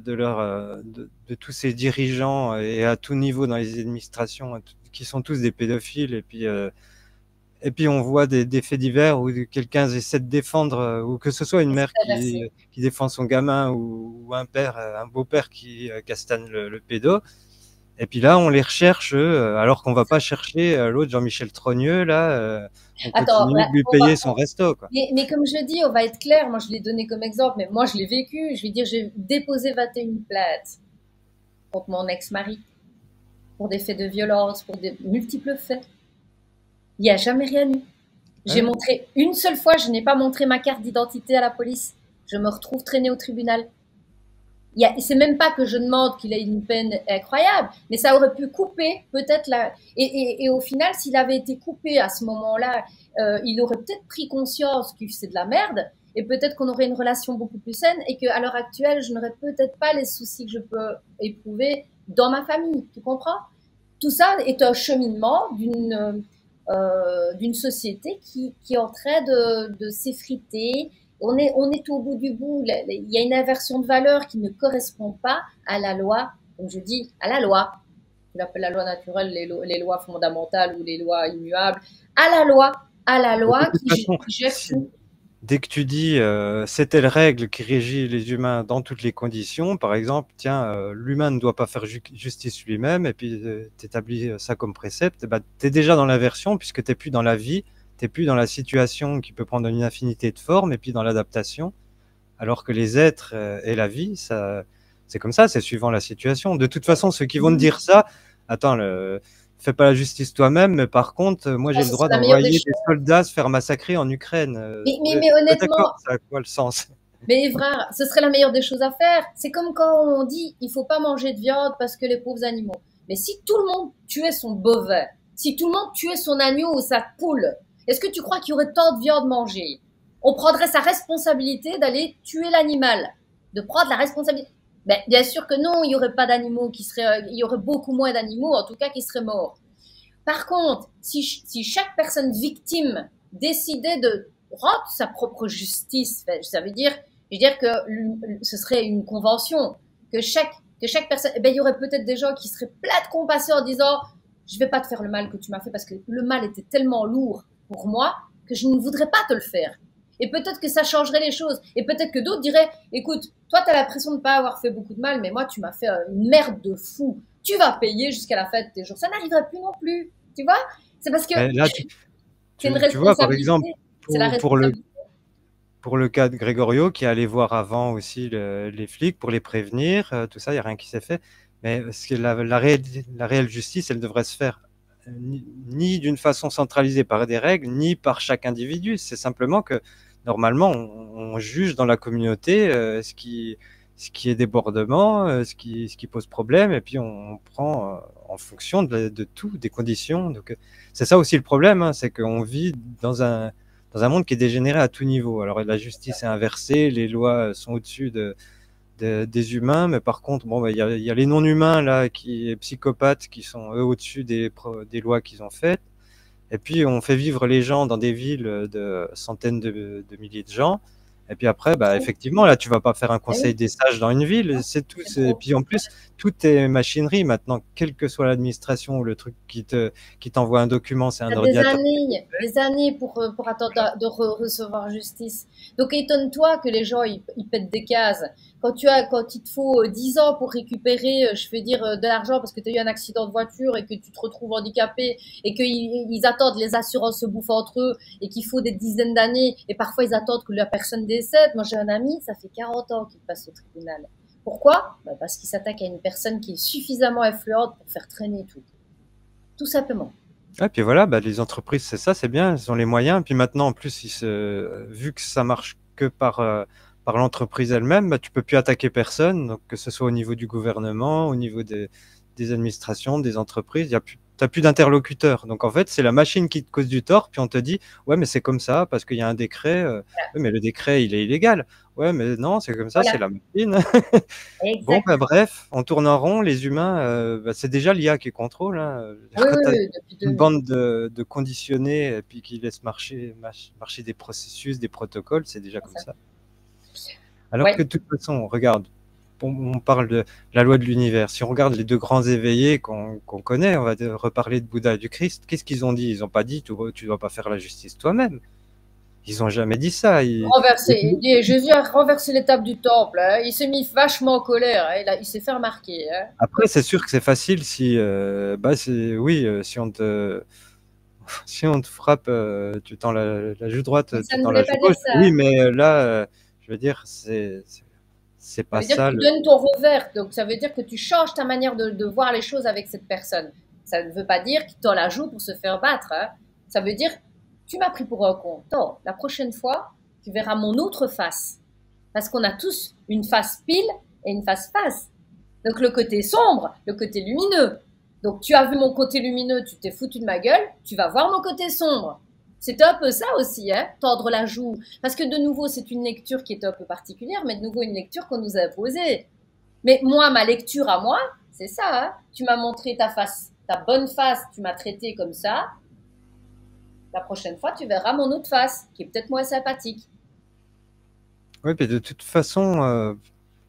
tous ces dirigeants et à tout niveau dans les administrations, qui sont tous des pédophiles. Et puis on voit des faits divers où quelqu'un essaie de défendre, ou que ce soit une mère Inversé. qui défend son gamin, ou un père, un beau-père qui castagne le pédo. Et puis là, on les recherche, alors qu'on va pas chercher l'autre Jean-Michel Trogneux, là, on Attends, continue là, de lui payer son resto, quoi. mais comme je le dis, on va être clair. Moi, je l'ai donné comme exemple, mais moi, je l'ai vécu. Je vais dire, j'ai déposé 21 plaintes contre mon ex-mari pour des faits de violence, pour des multiples faits. Il n'y a jamais rien eu. J'ai Ouais. montré une seule fois, je n'ai pas montré ma carte d'identité à la police. Je me retrouve traînée au tribunal. C'est même pas que je demande qu'il ait une peine incroyable, mais ça aurait pu couper peut-être la. Et au final, s'il avait été coupé à ce moment-là, il aurait peut-être pris conscience que c'est de la merde, et peut-être qu'on aurait une relation beaucoup plus saine, et qu'à l'heure actuelle, je n'aurais peut-être pas les soucis que je peux éprouver dans ma famille. Tu comprends? Tout ça est un cheminement d'une société qui est en train de s'effriter. On est au bout du bout. Il y a une inversion de valeur qui ne correspond pas à la loi, comme je dis, à la loi. Je l'appelle la loi naturelle, les lois fondamentales ou les lois immuables. À la De loi toute façon, qui gère tout. dès que tu dis c'est telle règle qui régit les humains dans toutes les conditions, par exemple, tiens, l'humain ne doit pas faire justice lui-même, et puis tu établis ça comme précepte, bah, tu es déjà dans l'inversion, puisque tu n'es plus dans la vie, tu n'es plus dans la situation qui peut prendre une infinité de formes, et puis dans l'adaptation, alors que les êtres et la vie, ça, c'est comme ça, c'est suivant la situation. De toute façon, ceux qui vont te dire ça, attends, fais pas la justice toi-même, mais par contre, moi j'ai le Ce droit serait la meilleure des d'envoyer choses. des soldats se faire massacrer en Ukraine. Mais honnêtement, D'accord, ça a quoi le sens? mais Evra, ce serait la meilleure des choses à faire. C'est comme quand on dit il faut pas manger de viande parce que les pauvres animaux. Mais si tout le monde tuait son bovin, si tout le monde tuait son agneau ou sa poule, est-ce que tu crois qu'il y aurait tant de viande mangée? On prendrait sa responsabilité d'aller tuer l'animal, de prendre la responsabilité. Ben, bien sûr que non, il y aurait pas d'animaux qui seraient, il y aurait beaucoup moins d'animaux, en tout cas, qui seraient morts. Par contre, si chaque personne victime décidait de rendre sa propre justice, ça veut dire que ce serait une convention, que chaque personne, eh ben, il y aurait peut-être des gens qui seraient plats de compassion en disant, je vais pas te faire le mal que tu m'as fait parce que le mal était tellement lourd pour moi que je ne voudrais pas te le faire. Et peut-être que ça changerait les choses. Et peut-être que d'autres diraient, écoute, toi, tu as l'impression de ne pas avoir fait beaucoup de mal, mais moi, tu m'as fait une merde de fou. Tu vas payer jusqu'à la fin de tes jours. Ça n'arriverait plus non plus. Tu vois? C'est parce que Là, c'est une tu vois, par exemple, responsabilité. C'est la responsabilité. pour le cas de Grégorio, qui allait voir avant aussi les flics pour les prévenir, tout ça, il n'y a rien qui s'est fait. Mais la réelle justice, elle devrait se faire ni d'une façon centralisée par des règles, ni par chaque individu. C'est simplement que normalement, on juge dans la communauté ce qui est débordement, ce qui pose problème, et puis on prend en fonction de tout, des conditions. Donc, c'est ça aussi le problème, hein, c'est qu'on vit dans un monde qui est dégénéré à tout niveau. Alors la justice est inversée, les lois sont au-dessus des humains, mais par contre, bon, bah, y a les non-humains là, qui psychopathes, qui sont eux au-dessus des lois qu'ils ont faites. Et puis on fait vivre les gens dans des villes de centaines de milliers de gens. Et puis après, bah, effectivement, là, tu vas pas faire un Eh oui, conseil des sages dans une ville, c'est tout. c'est Et trop. puis en plus, tout est machinerie maintenant, quelle que soit l'administration ou le truc qui t'envoie un document, c'est un T'as ordinateur. des années pour attendre recevoir justice. Donc étonne-toi que les gens ils pètent des cases. Quand il te faut 10 ans pour récupérer, je veux dire, de l'argent parce que tu as eu un accident de voiture et que tu te retrouves handicapé et qu'ils attendent, les assurances se bouffent entre eux et qu'il faut des dizaines d'années et parfois ils attendent que la personne décède. Moi j'ai un ami, ça fait 40 ans qu'il passe au tribunal. Pourquoi? Bah parce qu'il s'attaque à une personne qui est suffisamment influente pour faire traîner tout. Tout simplement. Ouais, puis voilà, bah, les entreprises, c'est ça, c'est bien, elles ont les moyens. Puis maintenant, en plus, vu que ça marche que par l'entreprise elle-même, bah, tu peux plus attaquer personne. Donc, que ce soit au niveau du gouvernement, au niveau des administrations, des entreprises, t'as plus d'interlocuteurs. Donc, en fait, c'est la machine qui te cause du tort. Puis on te dit, ouais, mais c'est comme ça parce qu'il y a un décret. Ouais, mais le décret, il est illégal. Ouais, mais non, c'est comme ça, c'est Voilà, la machine. Bon, bah, exactement. bref, on tourne en rond. Les humains, bah, c'est déjà l'IA qui contrôle, hein. Oui, Quand oui, tu as oui, depuis une 2000. bande de conditionnés et puis qui laissent marcher des processus, des protocoles, c'est déjà comme ça. Alors que Ouais. de toute façon, regarde, on parle de la loi de l'univers. Si on regarde les deux grands éveillés qu'on connaît, on va reparler de Bouddha et du Christ. Qu'est-ce qu'ils ont dit? Ils n'ont pas dit tu dois pas faire la justice toi-même. Ils ont jamais dit ça. Renversé. Jésus a renversé l'étape du temple, hein. Il s'est mis vachement en colère, hein. Il s'est fait remarquer, hein. Après, c'est sûr que c'est facile si, bah, oui, si on te frappe, tu tends la joue droite, Mais ça tu ne tends la voulait joue pas dire gauche. ça, Oui, hein. mais là, je veux dire, c'est Ça pas veut dire que ça tu le. donnes ton revers. Donc, ça veut dire que tu changes ta manière de voir les choses avec cette personne. Ça ne veut pas dire qu'il t'en la joue pour se faire battre, hein. Ça veut dire, tu m'as pris pour un con. Non, la prochaine fois, tu verras mon autre face. Parce qu'on a tous une face pile et une face face. Donc, le côté sombre, le côté lumineux. Donc, tu as vu mon côté lumineux, tu t'es foutu de ma gueule, tu vas voir mon côté sombre. C'est un peu ça aussi, hein, tordre la joue. Parce que de nouveau, c'est une lecture qui est un peu particulière, mais de nouveau une lecture qu'on nous a imposée. Mais moi, ma lecture à moi, c'est ça, hein. Tu m'as montré ta face, ta bonne face, tu m'as traité comme ça. La prochaine fois, tu verras mon autre face, qui est peut-être moins sympathique. Oui, mais de toute façon,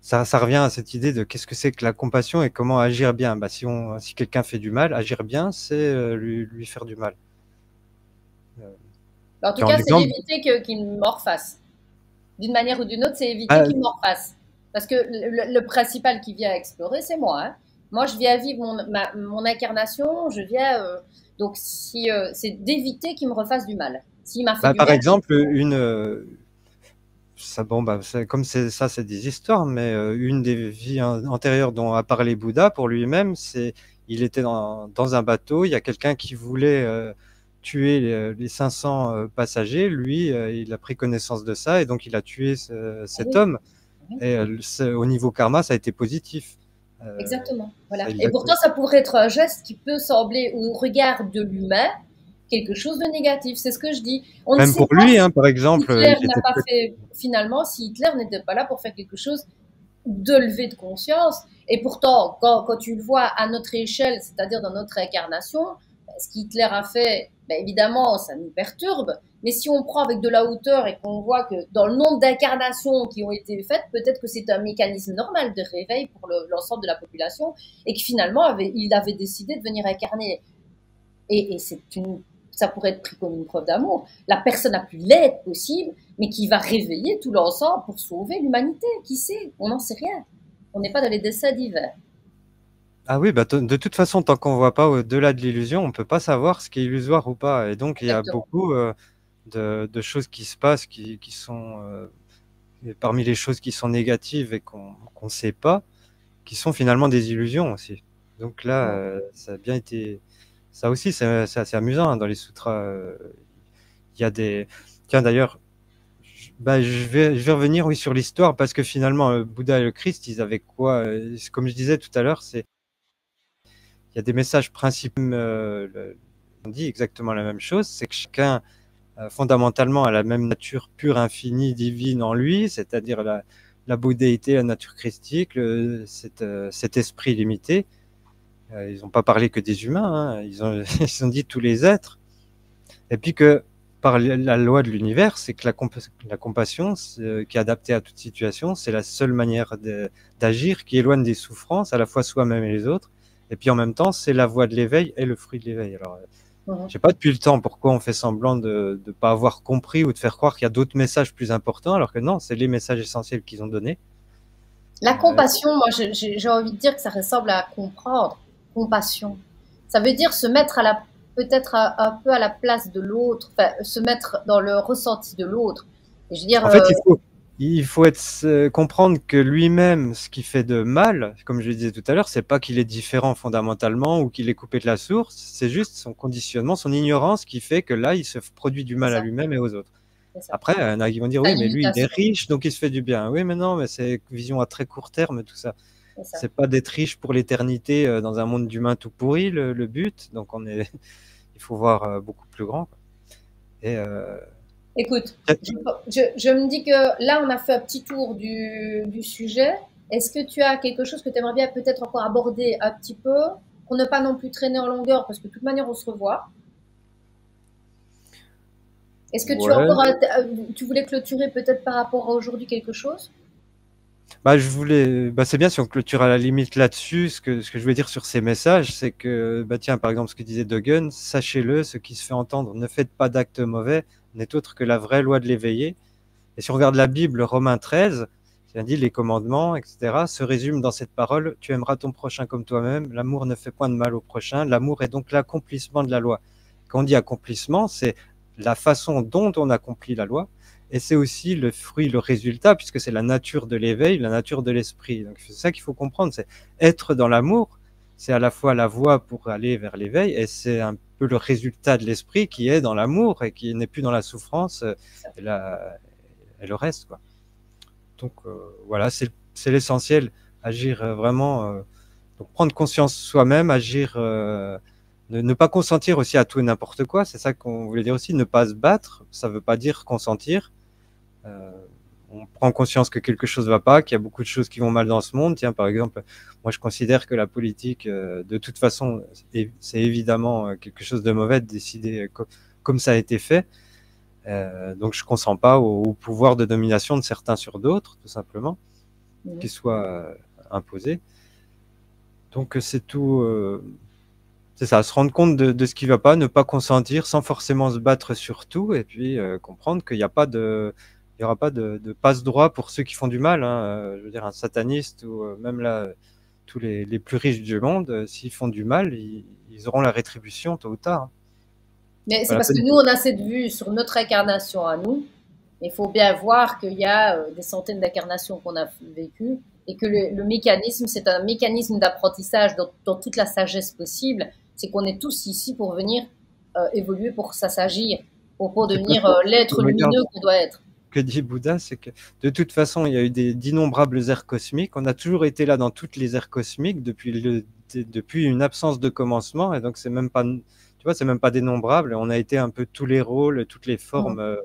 ça revient à cette idée de qu'est-ce que c'est que la compassion et comment agir bien. Bah, si quelqu'un fait du mal, agir bien, c'est lui faire du mal. Euh, En tout Puis en cas, c'est exemple, éviter qu'il me refasse. D'une manière ou d'une autre, c'est éviter ah, qu'il me refasse. Parce que le principal qui vient explorer, c'est moi, hein. Moi, je viens vivre mon incarnation, je viens. Donc, si, c'est d'éviter qu'il me refasse du mal. S'il m'a fait bah, du par bien, exemple, ça, bon, bah, comme c'est ça, c'est des histoires, mais une des vies antérieures dont a parlé Bouddha pour lui-même, c'est il était dans un bateau, il y a quelqu'un qui voulait tuer les 500 passagers, lui, il a pris connaissance de ça et donc il a tué ah cet oui, homme. oui, Et au niveau karma, ça a été positif. exactement. C'est Voilà. Et exact. pourtant, ça pourrait être un geste qui peut sembler, au regard de l'humain, quelque chose de négatif. C'est ce que je dis. On ne Même sait pour pas lui, hein, si par exemple, Hitler il n'a était pas peut-être. fait, finalement, si Hitler n'était pas là pour faire quelque chose de lever de conscience. Et pourtant, quand tu le vois à notre échelle, c'est-à-dire dans notre incarnation, ce qu'Hitler a fait, ben évidemment, ça nous perturbe. Mais si on prend avec de la hauteur et qu'on voit que dans le nombre d'incarnations qui ont été faites, peut-être que c'est un mécanisme normal de réveil pour l'ensemble de la population et que finalement, il avait décidé de venir incarner. Et ça pourrait être pris comme une preuve d'amour. La personne la plus laide possible, mais qui va réveiller tout l'ensemble pour sauver l'humanité. Qui sait? On n'en sait rien. On n'est pas dans les dessins divers. Ah oui, bah, de toute façon, tant qu'on voit pas au-delà de l'illusion, on peut pas savoir ce qui est illusoire ou pas. Et donc, il y a Exactement. beaucoup de choses qui se passent qui sont, et parmi les choses qui sont négatives et qu'on sait pas, qui sont finalement des illusions aussi. Donc là, ça a bien été. Ça aussi, c'est assez amusant, hein, dans les sutras. Il y a des. Tiens, d'ailleurs, bah, je vais revenir, oui, sur l'histoire parce que finalement, Bouddha et le Christ, ils avaient quoi? Comme je disais tout à l'heure, il y a des messages principaux. On dit exactement la même chose, c'est que chacun fondamentalement a la même nature pure, infinie, divine en lui, c'est-à-dire la bouddhéité, la nature christique, cet esprit limité. Ils n'ont pas parlé que des humains, hein, ils ont dit tous les êtres. Et puis que par la loi de l'univers, c'est que la compassion, qui est adaptée à toute situation, c'est la seule manière d'agir qui éloigne des souffrances, à la fois soi-même et les autres. Et puis en même temps, c'est la voie de l'éveil et le fruit de l'éveil. Alors, je sais pas depuis le temps pourquoi on fait semblant de ne pas avoir compris ou de faire croire qu'il y a d'autres messages plus importants, alors que non, c'est les messages essentiels qu'ils ont donnés. La Euh, compassion, moi, j'ai envie de dire que ça ressemble à comprendre. Compassion. Ça veut dire se mettre peut-être un peu à la place de l'autre, enfin, se mettre dans le ressenti de l'autre. Et je veux dire, En fait, il faut comprendre que lui-même, ce qui fait de mal, comme je le disais tout à l'heure, c'est pas qu'il est différent fondamentalement ou qu'il est coupé de la source, c'est juste son conditionnement, son ignorance qui fait que là, il se produit du C'est mal à ça, lui-même et aux autres. c'est ça. Après, il y en a qui vont dire, La oui, mais lui, il est limitation, riche, donc il se fait du bien. Oui, mais non, mais c'est une vision à très court terme, tout ça. c'est ça. C'est pas d'être riche pour l'éternité dans un monde d'humains tout pourri, le but. Donc il faut voir beaucoup plus grand, quoi. Et Écoute, je me dis que là, on a fait un petit tour du sujet. Est-ce que tu as quelque chose que tu aimerais bien peut-être encore aborder un petit peu, pour ne pas non plus traîner en longueur, parce que de toute manière, on se revoit. Est-ce que tu as ouais, encore, tu voulais clôturer peut-être par rapport à aujourd'hui quelque chose? bah, c'est bien si on clôture à la limite là-dessus. Ce que je voulais dire sur ces messages, c'est que, bah, tiens, par exemple, ce que disait Duggan, sachez-le, ce qui se fait entendre, ne faites pas d'actes mauvais, n'est autre que la vraie loi de l'éveillé. Et si on regarde la Bible, Romains 13, c'est dit les commandements, etc., se résument dans cette parole, tu aimeras ton prochain comme toi-même, l'amour ne fait point de mal au prochain, l'amour est donc l'accomplissement de la loi. Quand on dit accomplissement, c'est la façon dont on accomplit la loi, et c'est aussi le fruit, le résultat, puisque c'est la nature de l'éveil, la nature de l'esprit. Donc c'est ça qu'il faut comprendre, c'est être dans l'amour, c'est à la fois la voie pour aller vers l'éveil, et c'est un peu le résultat de l'esprit qui est dans l'amour et qui n'est plus dans la souffrance et, et le reste, quoi. Donc voilà, c'est l'essentiel, agir vraiment, donc prendre conscience soi-même, agir, ne pas consentir aussi à tout et n'importe quoi, c'est ça qu'on voulait dire aussi, ne pas se battre, ça veut pas dire consentir. Euh, on prend conscience que quelque chose va pas, qu'il y a beaucoup de choses qui vont mal dans ce monde. Tiens, par exemple, moi je considère que la politique, de toute façon, c'est évidemment quelque chose de mauvais de décider comme ça a été fait. Donc je consens pas au pouvoir de domination de certains sur d'autres, tout simplement, qui Mhm. soit imposé. Donc c'est tout, c'est ça, se rendre compte de ce qui va pas, ne pas consentir sans forcément se battre sur tout, et puis comprendre qu'il n'y a pas il y aura pas de passe-droit pour ceux qui font du mal, hein. Je veux dire, un sataniste ou même là, tous les plus riches du monde, s'ils font du mal, ils auront la rétribution tôt ou tard, hein. Mais Pas c'est la parce que peine. nous, on a cette vue sur notre incarnation à nous. Il faut bien voir qu'il y a des centaines d'incarnations qu'on a vécues et que le mécanisme, c'est un mécanisme d'apprentissage dans toute la sagesse possible. C'est qu'on est tous ici pour venir évoluer, pour s'assagir, pour De toute façon, devenir l'être regarde, lumineux qu'on doit être. que dit Bouddha, c'est que de toute façon, il y a eu d'innombrables ères cosmiques. On a toujours été là dans toutes les ères cosmiques depuis une absence de commencement. Et donc, c'est même pas, tu vois, c'est même pas dénombrable. On a été un peu tous les rôles, toutes les formes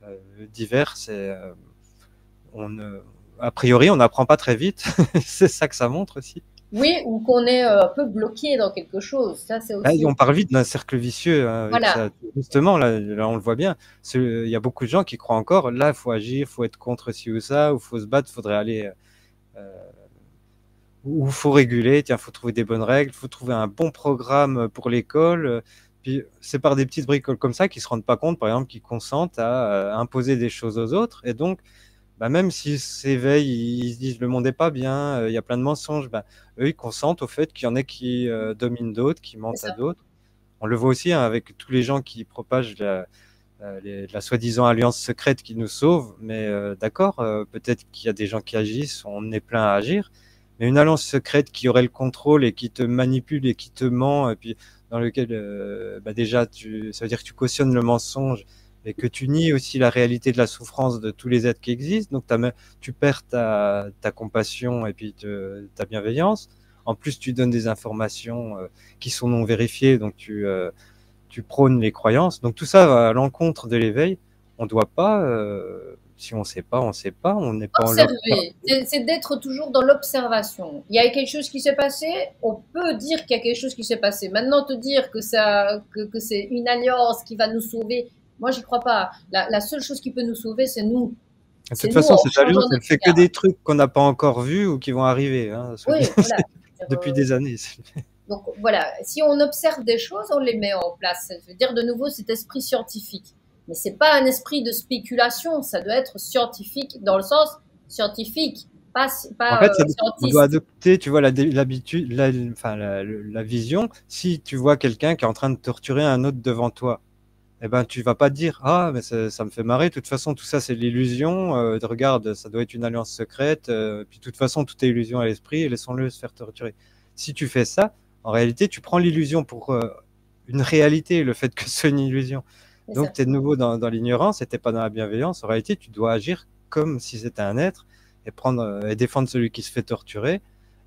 Mm. diverses. Et on, a priori, on n'apprend pas très vite. C'est ça que ça montre aussi. Oui, ou qu'on est un peu bloqué dans quelque chose. Ça, c'est Là, aussi. on part vite d'un cercle vicieux hein, avec Voilà. ça. Justement, là, on le voit bien. Il y a beaucoup de gens qui croient encore, là, il faut agir, il faut être contre ci ou ça, ou il faut se battre, il faudrait aller où il faut réguler, tiens, il faut trouver des bonnes règles, il faut trouver un bon programme pour l'école. Puis c'est par des petites bricoles comme ça qu'ils se rendent pas compte, par exemple, qu'ils consentent à imposer des choses aux autres. Et donc, bah, même s'ils s'éveillent, ils se disent le monde est pas bien, il y a plein de mensonges, bah, eux, ils consentent au fait qu'il y en ait qui dominent d'autres, qui C'est mentent à ça. d'autres. On le voit aussi hein, avec tous les gens qui propagent la soi-disant alliance secrète qui nous sauve, mais d'accord, peut-être qu'il y a des gens qui agissent, on est plein à agir, mais une alliance secrète qui aurait le contrôle et qui te manipule et qui te ment, et puis dans lequel bah déjà ça veut dire que tu cautionnes le mensonge et que tu nies aussi la réalité de la souffrance de tous les êtres qui existent, donc tu perds ta compassion et puis ta bienveillance. En plus, tu donnes des informations qui sont non vérifiées, donc tu prônes les croyances. Donc tout ça va à l'encontre de l'éveil. On ne doit pas, si on ne sait pas, on ne sait pas, on n'est pas en leur. Observer, c'est d'être toujours dans l'observation. Il y a quelque chose qui s'est passé, on peut dire qu'il y a quelque chose qui s'est passé. Maintenant, te dire que que c'est une alliance qui va nous sauver, moi, j'y crois pas. La seule chose qui peut nous sauver, c'est nous. De C'est toute nous façon, en cette changeant alliance, elle notre fait que regard. des trucs qu'on n'a pas encore vus ou qui vont arriver, hein, Oui, voilà. depuis des années. Donc voilà, si on observe des choses, on les met en place. Ça veut dire de nouveau cet esprit scientifique. Mais c'est pas un esprit de spéculation, ça doit être scientifique dans le sens scientifique, En pas fait, on doit scientiste. adopter, tu vois, l'habitude, enfin, la vision. Si tu vois quelqu'un qui est en train de torturer un autre devant toi, eh ben, tu vas pas te dire, ah, mais ça me fait marrer, de toute façon, tout ça, c'est de l'illusion, regarde, ça doit être une alliance secrète, puis de toute façon, tout est illusion à l'esprit, et laissons-le se faire torturer. Si tu fais ça, en réalité, tu prends l'illusion pour une réalité, le fait que ce soit une illusion. C'est Donc, ça. tu es de nouveau dans l'ignorance et tu pas dans la bienveillance. En réalité, tu dois agir comme si c'était un être et prendre et défendre celui qui se fait torturer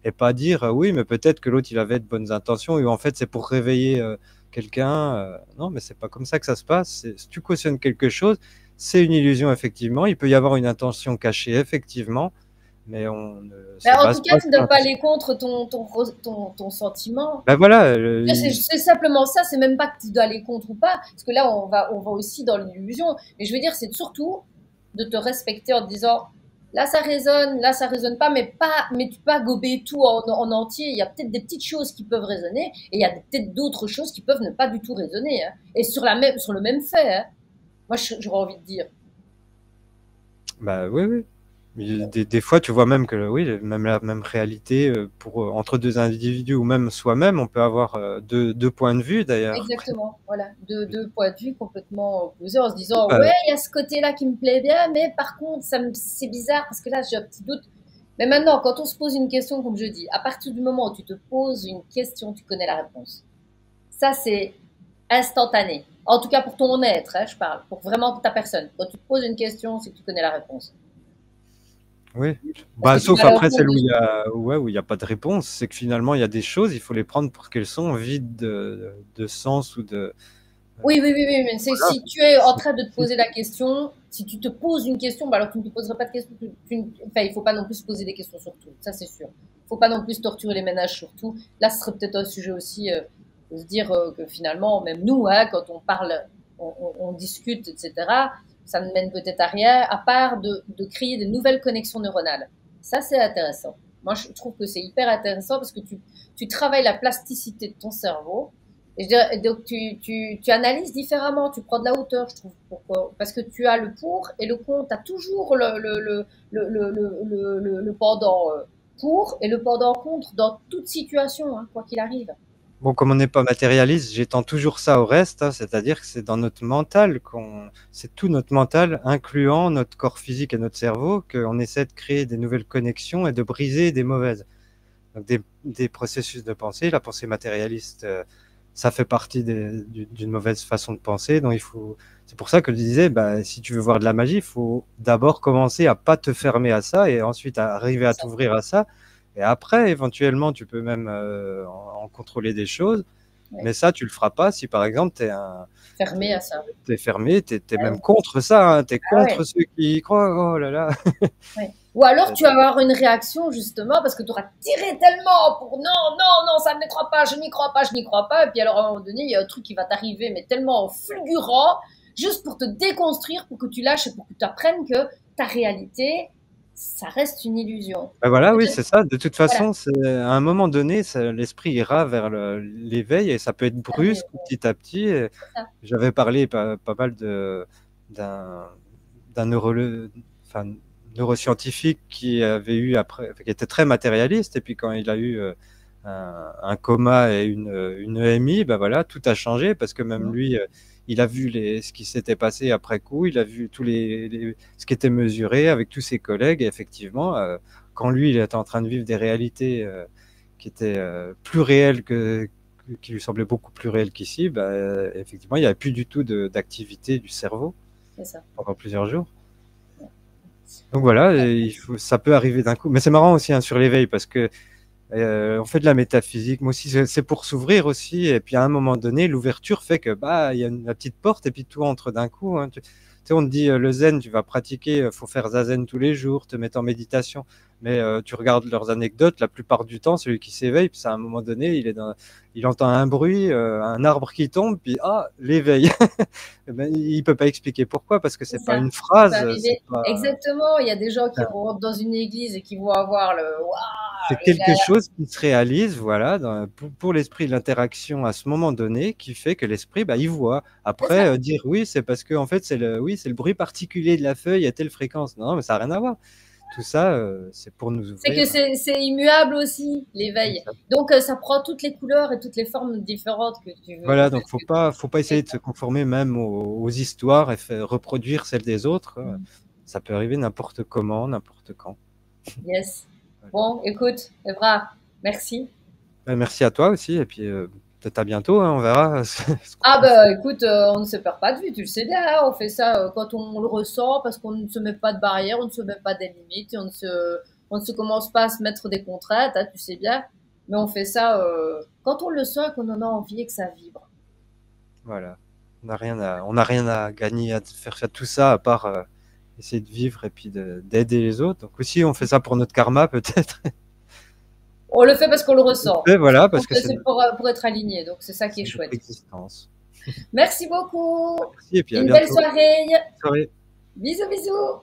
et pas dire oui, mais peut-être que l'autre il avait de bonnes intentions ou en fait c'est pour réveiller quelqu'un. Non, mais c'est pas comme ça que ça se passe. Si tu cautionnes quelque chose, c'est une illusion effectivement. Il peut y avoir une intention cachée effectivement, mais on ne se Ben, en base tout cas, pas tu ne sur dois pas l'intention. aller contre ton sentiment. Ben voilà, C'est simplement ça, c'est même pas que tu dois aller contre ou pas, parce que là, on va aussi dans l'illusion. Mais je veux dire, c'est surtout de te respecter en te disant, là, ça résonne pas, mais tu peux pas gober tout en entier. Il y a peut-être des petites choses qui peuvent résonner, et il y a peut-être d'autres choses qui peuvent ne pas du tout résonner, hein. Et sur le même fait, hein. Moi, j'aurais envie de dire. bah oui, oui. Des fois, tu vois même que oui, même la même réalité entre deux individus ou même soi-même, on peut avoir deux points de vue d'ailleurs. Exactement, voilà, deux points de vue complètement opposés en se disant Bah, ouais, il y a ce côté-là qui me plaît bien, mais par contre, c'est bizarre parce que là, j'ai un petit doute. Mais maintenant, quand on se pose une question, comme je dis, à partir du moment où tu te poses une question, tu connais la réponse. Ça, c'est instantané. En tout cas, pour ton être, hein, je parle, pour vraiment ta personne. Quand tu te poses une question, c'est que tu connais la réponse. oui. Parce Bah, que tu sauf vas aller au après fond celle où de... il y a, ouais, où il y a pas de réponse, c'est que finalement il y a des choses, il faut les prendre pour qu'elles sont vides de sens ou de. Oui, oui, oui, oui, mais Voilà. si tu es en train de te poser la question, si tu te poses une question, bah alors tu ne te poseras pas de questions. Enfin, il faut pas non plus se poser des questions sur tout, ça c'est sûr. Il faut pas non plus torturer les ménages sur tout. Là, ce serait peut-être un sujet aussi de se dire que finalement, même nous, hein, quand on parle, on discute, etc., ça ne mène peut-être à rien, à part de créer de nouvelles connexions neuronales. Ça, c'est intéressant. Moi, je trouve que c'est hyper intéressant parce que tu travailles la plasticité de ton cerveau et donc tu analyses différemment, tu prends de la hauteur, je trouve. Pourquoi? Parce que tu as le pour et le contre, tu as toujours le pendant pour et le pendant contre dans toute situation, hein, quoi qu'il arrive. Bon, comme on n'est pas matérialiste, j'étends toujours ça au reste, hein, c'est-à-dire que c'est dans notre mental c'est tout notre mental, incluant notre corps physique et notre cerveau, qu'on essaie de créer des nouvelles connexions et de briser des mauvaises. Donc des processus de pensée. La pensée matérialiste, ça fait partie d'une mauvaise façon de penser. Donc c'est pour ça que je disais, bah, si tu veux voir de la magie, il faut d'abord commencer à pas te fermer à ça et ensuite à arriver à Ça, t'ouvrir à ça. Et après, éventuellement, tu peux même en contrôler des choses. ouais. Mais ça, tu le feras pas si, par exemple, Fermé à ça. t'es fermé, t'es Ah même ouais. contre ça, hein, t'es Ah ouais. contre ceux qui y croient. Oh là là. Ouais. Ou alors tu vas avoir une réaction justement parce que tu auras tiré tellement pour non, non, non, ça ne me croit pas, je n'y crois pas, je n'y crois pas. Et puis alors à un moment donné, il y a un truc qui va t'arriver, mais tellement fulgurant, juste pour te déconstruire, pour que tu lâches et pour que tu apprennes que ta réalité, ça reste une illusion. Ben voilà, oui, c'est ça. De toute Voilà. façon, à un moment donné, l'esprit ira vers l'éveil et ça peut être Ah oui, brusque ou petit à petit. c'est ça. J'avais parlé pas mal d'un d'un enfin, neuroscientifique qui avait eu après, qui était très matérialiste et puis quand il a eu un coma et une EMI, ben voilà, tout a changé parce que même Mhm. lui, il a vu ce qui s'était passé après coup, il a vu ce qui était mesuré avec tous ses collègues et effectivement, quand lui, il était en train de vivre des réalités qui étaient plus réelles qui lui semblaient beaucoup plus réelles qu'ici, bah, effectivement, il n'y avait plus du tout d'activité du cerveau C'est ça. pendant plusieurs jours. Donc voilà, ça peut arriver d'un coup. Mais c'est marrant aussi hein, sur l'éveil parce que on fait de la métaphysique. Moi aussi, c'est pour s'ouvrir aussi. Et puis à un moment donné, l'ouverture fait que bah il y a la petite porte et puis tout entre d'un coup. Hein. Tu sais, on te dit le zen, tu vas pratiquer, faut faire zazen tous les jours, te mettre en méditation. Mais tu regardes leurs anecdotes, la plupart du temps, celui qui s'éveille, puis à un moment donné, il entend un bruit, un arbre qui tombe, puis ah, l'éveil. Eh ben, il peut pas expliquer pourquoi, parce que C'est c'est pas ça. une Ça peut phrase, c'est arriver. pas. Exactement. Il y a des gens qui rentrent dans une église et qui vont avoir le C'est waouh, le quelque gars. chose qui se réalise, voilà, pour l'esprit de l'interaction à ce moment donné, qui fait que l'esprit, bah, il voit. C'est ça. Après, dire oui, c'est parce que en fait, oui, c'est le bruit particulier de la feuille à telle fréquence. Non, mais ça n'a rien à voir. tout ça, c'est pour nous C'est ouvrir. que c'est immuable aussi, l'éveil. Donc, ça prend toutes les couleurs et toutes les formes différentes que tu veux. Voilà, donc faut pas essayer de se conformer même aux histoires et reproduire celles des autres. Ça peut arriver n'importe comment, n'importe quand. Yes. Bon, écoute, Evra, merci. Merci à toi aussi, et puis peut-être à bientôt, hein, on verra. Ah bah écoute, on ne se perd pas de vue, tu le sais bien, hein, on fait ça quand on le ressent, parce qu'on ne se met pas de barrières, on ne se met pas des limites, et on ne se commence pas à se mettre des contraintes, hein, tu sais bien. Mais on fait ça quand on le sent et qu'on en a envie et que ça vibre. Voilà. On n'a rien à gagner à faire tout ça à part essayer de vivre et puis d'aider les autres. Donc aussi, on fait ça pour notre karma peut-être. On le fait parce qu'on le ressent. Et voilà, parce Donc que c'est c'est pour être aligné, donc c'est ça qui est notre chouette. existence. Merci beaucoup. Merci et puis à Une belle bientôt. soirée. Bonne soirée. Bisous, bisous.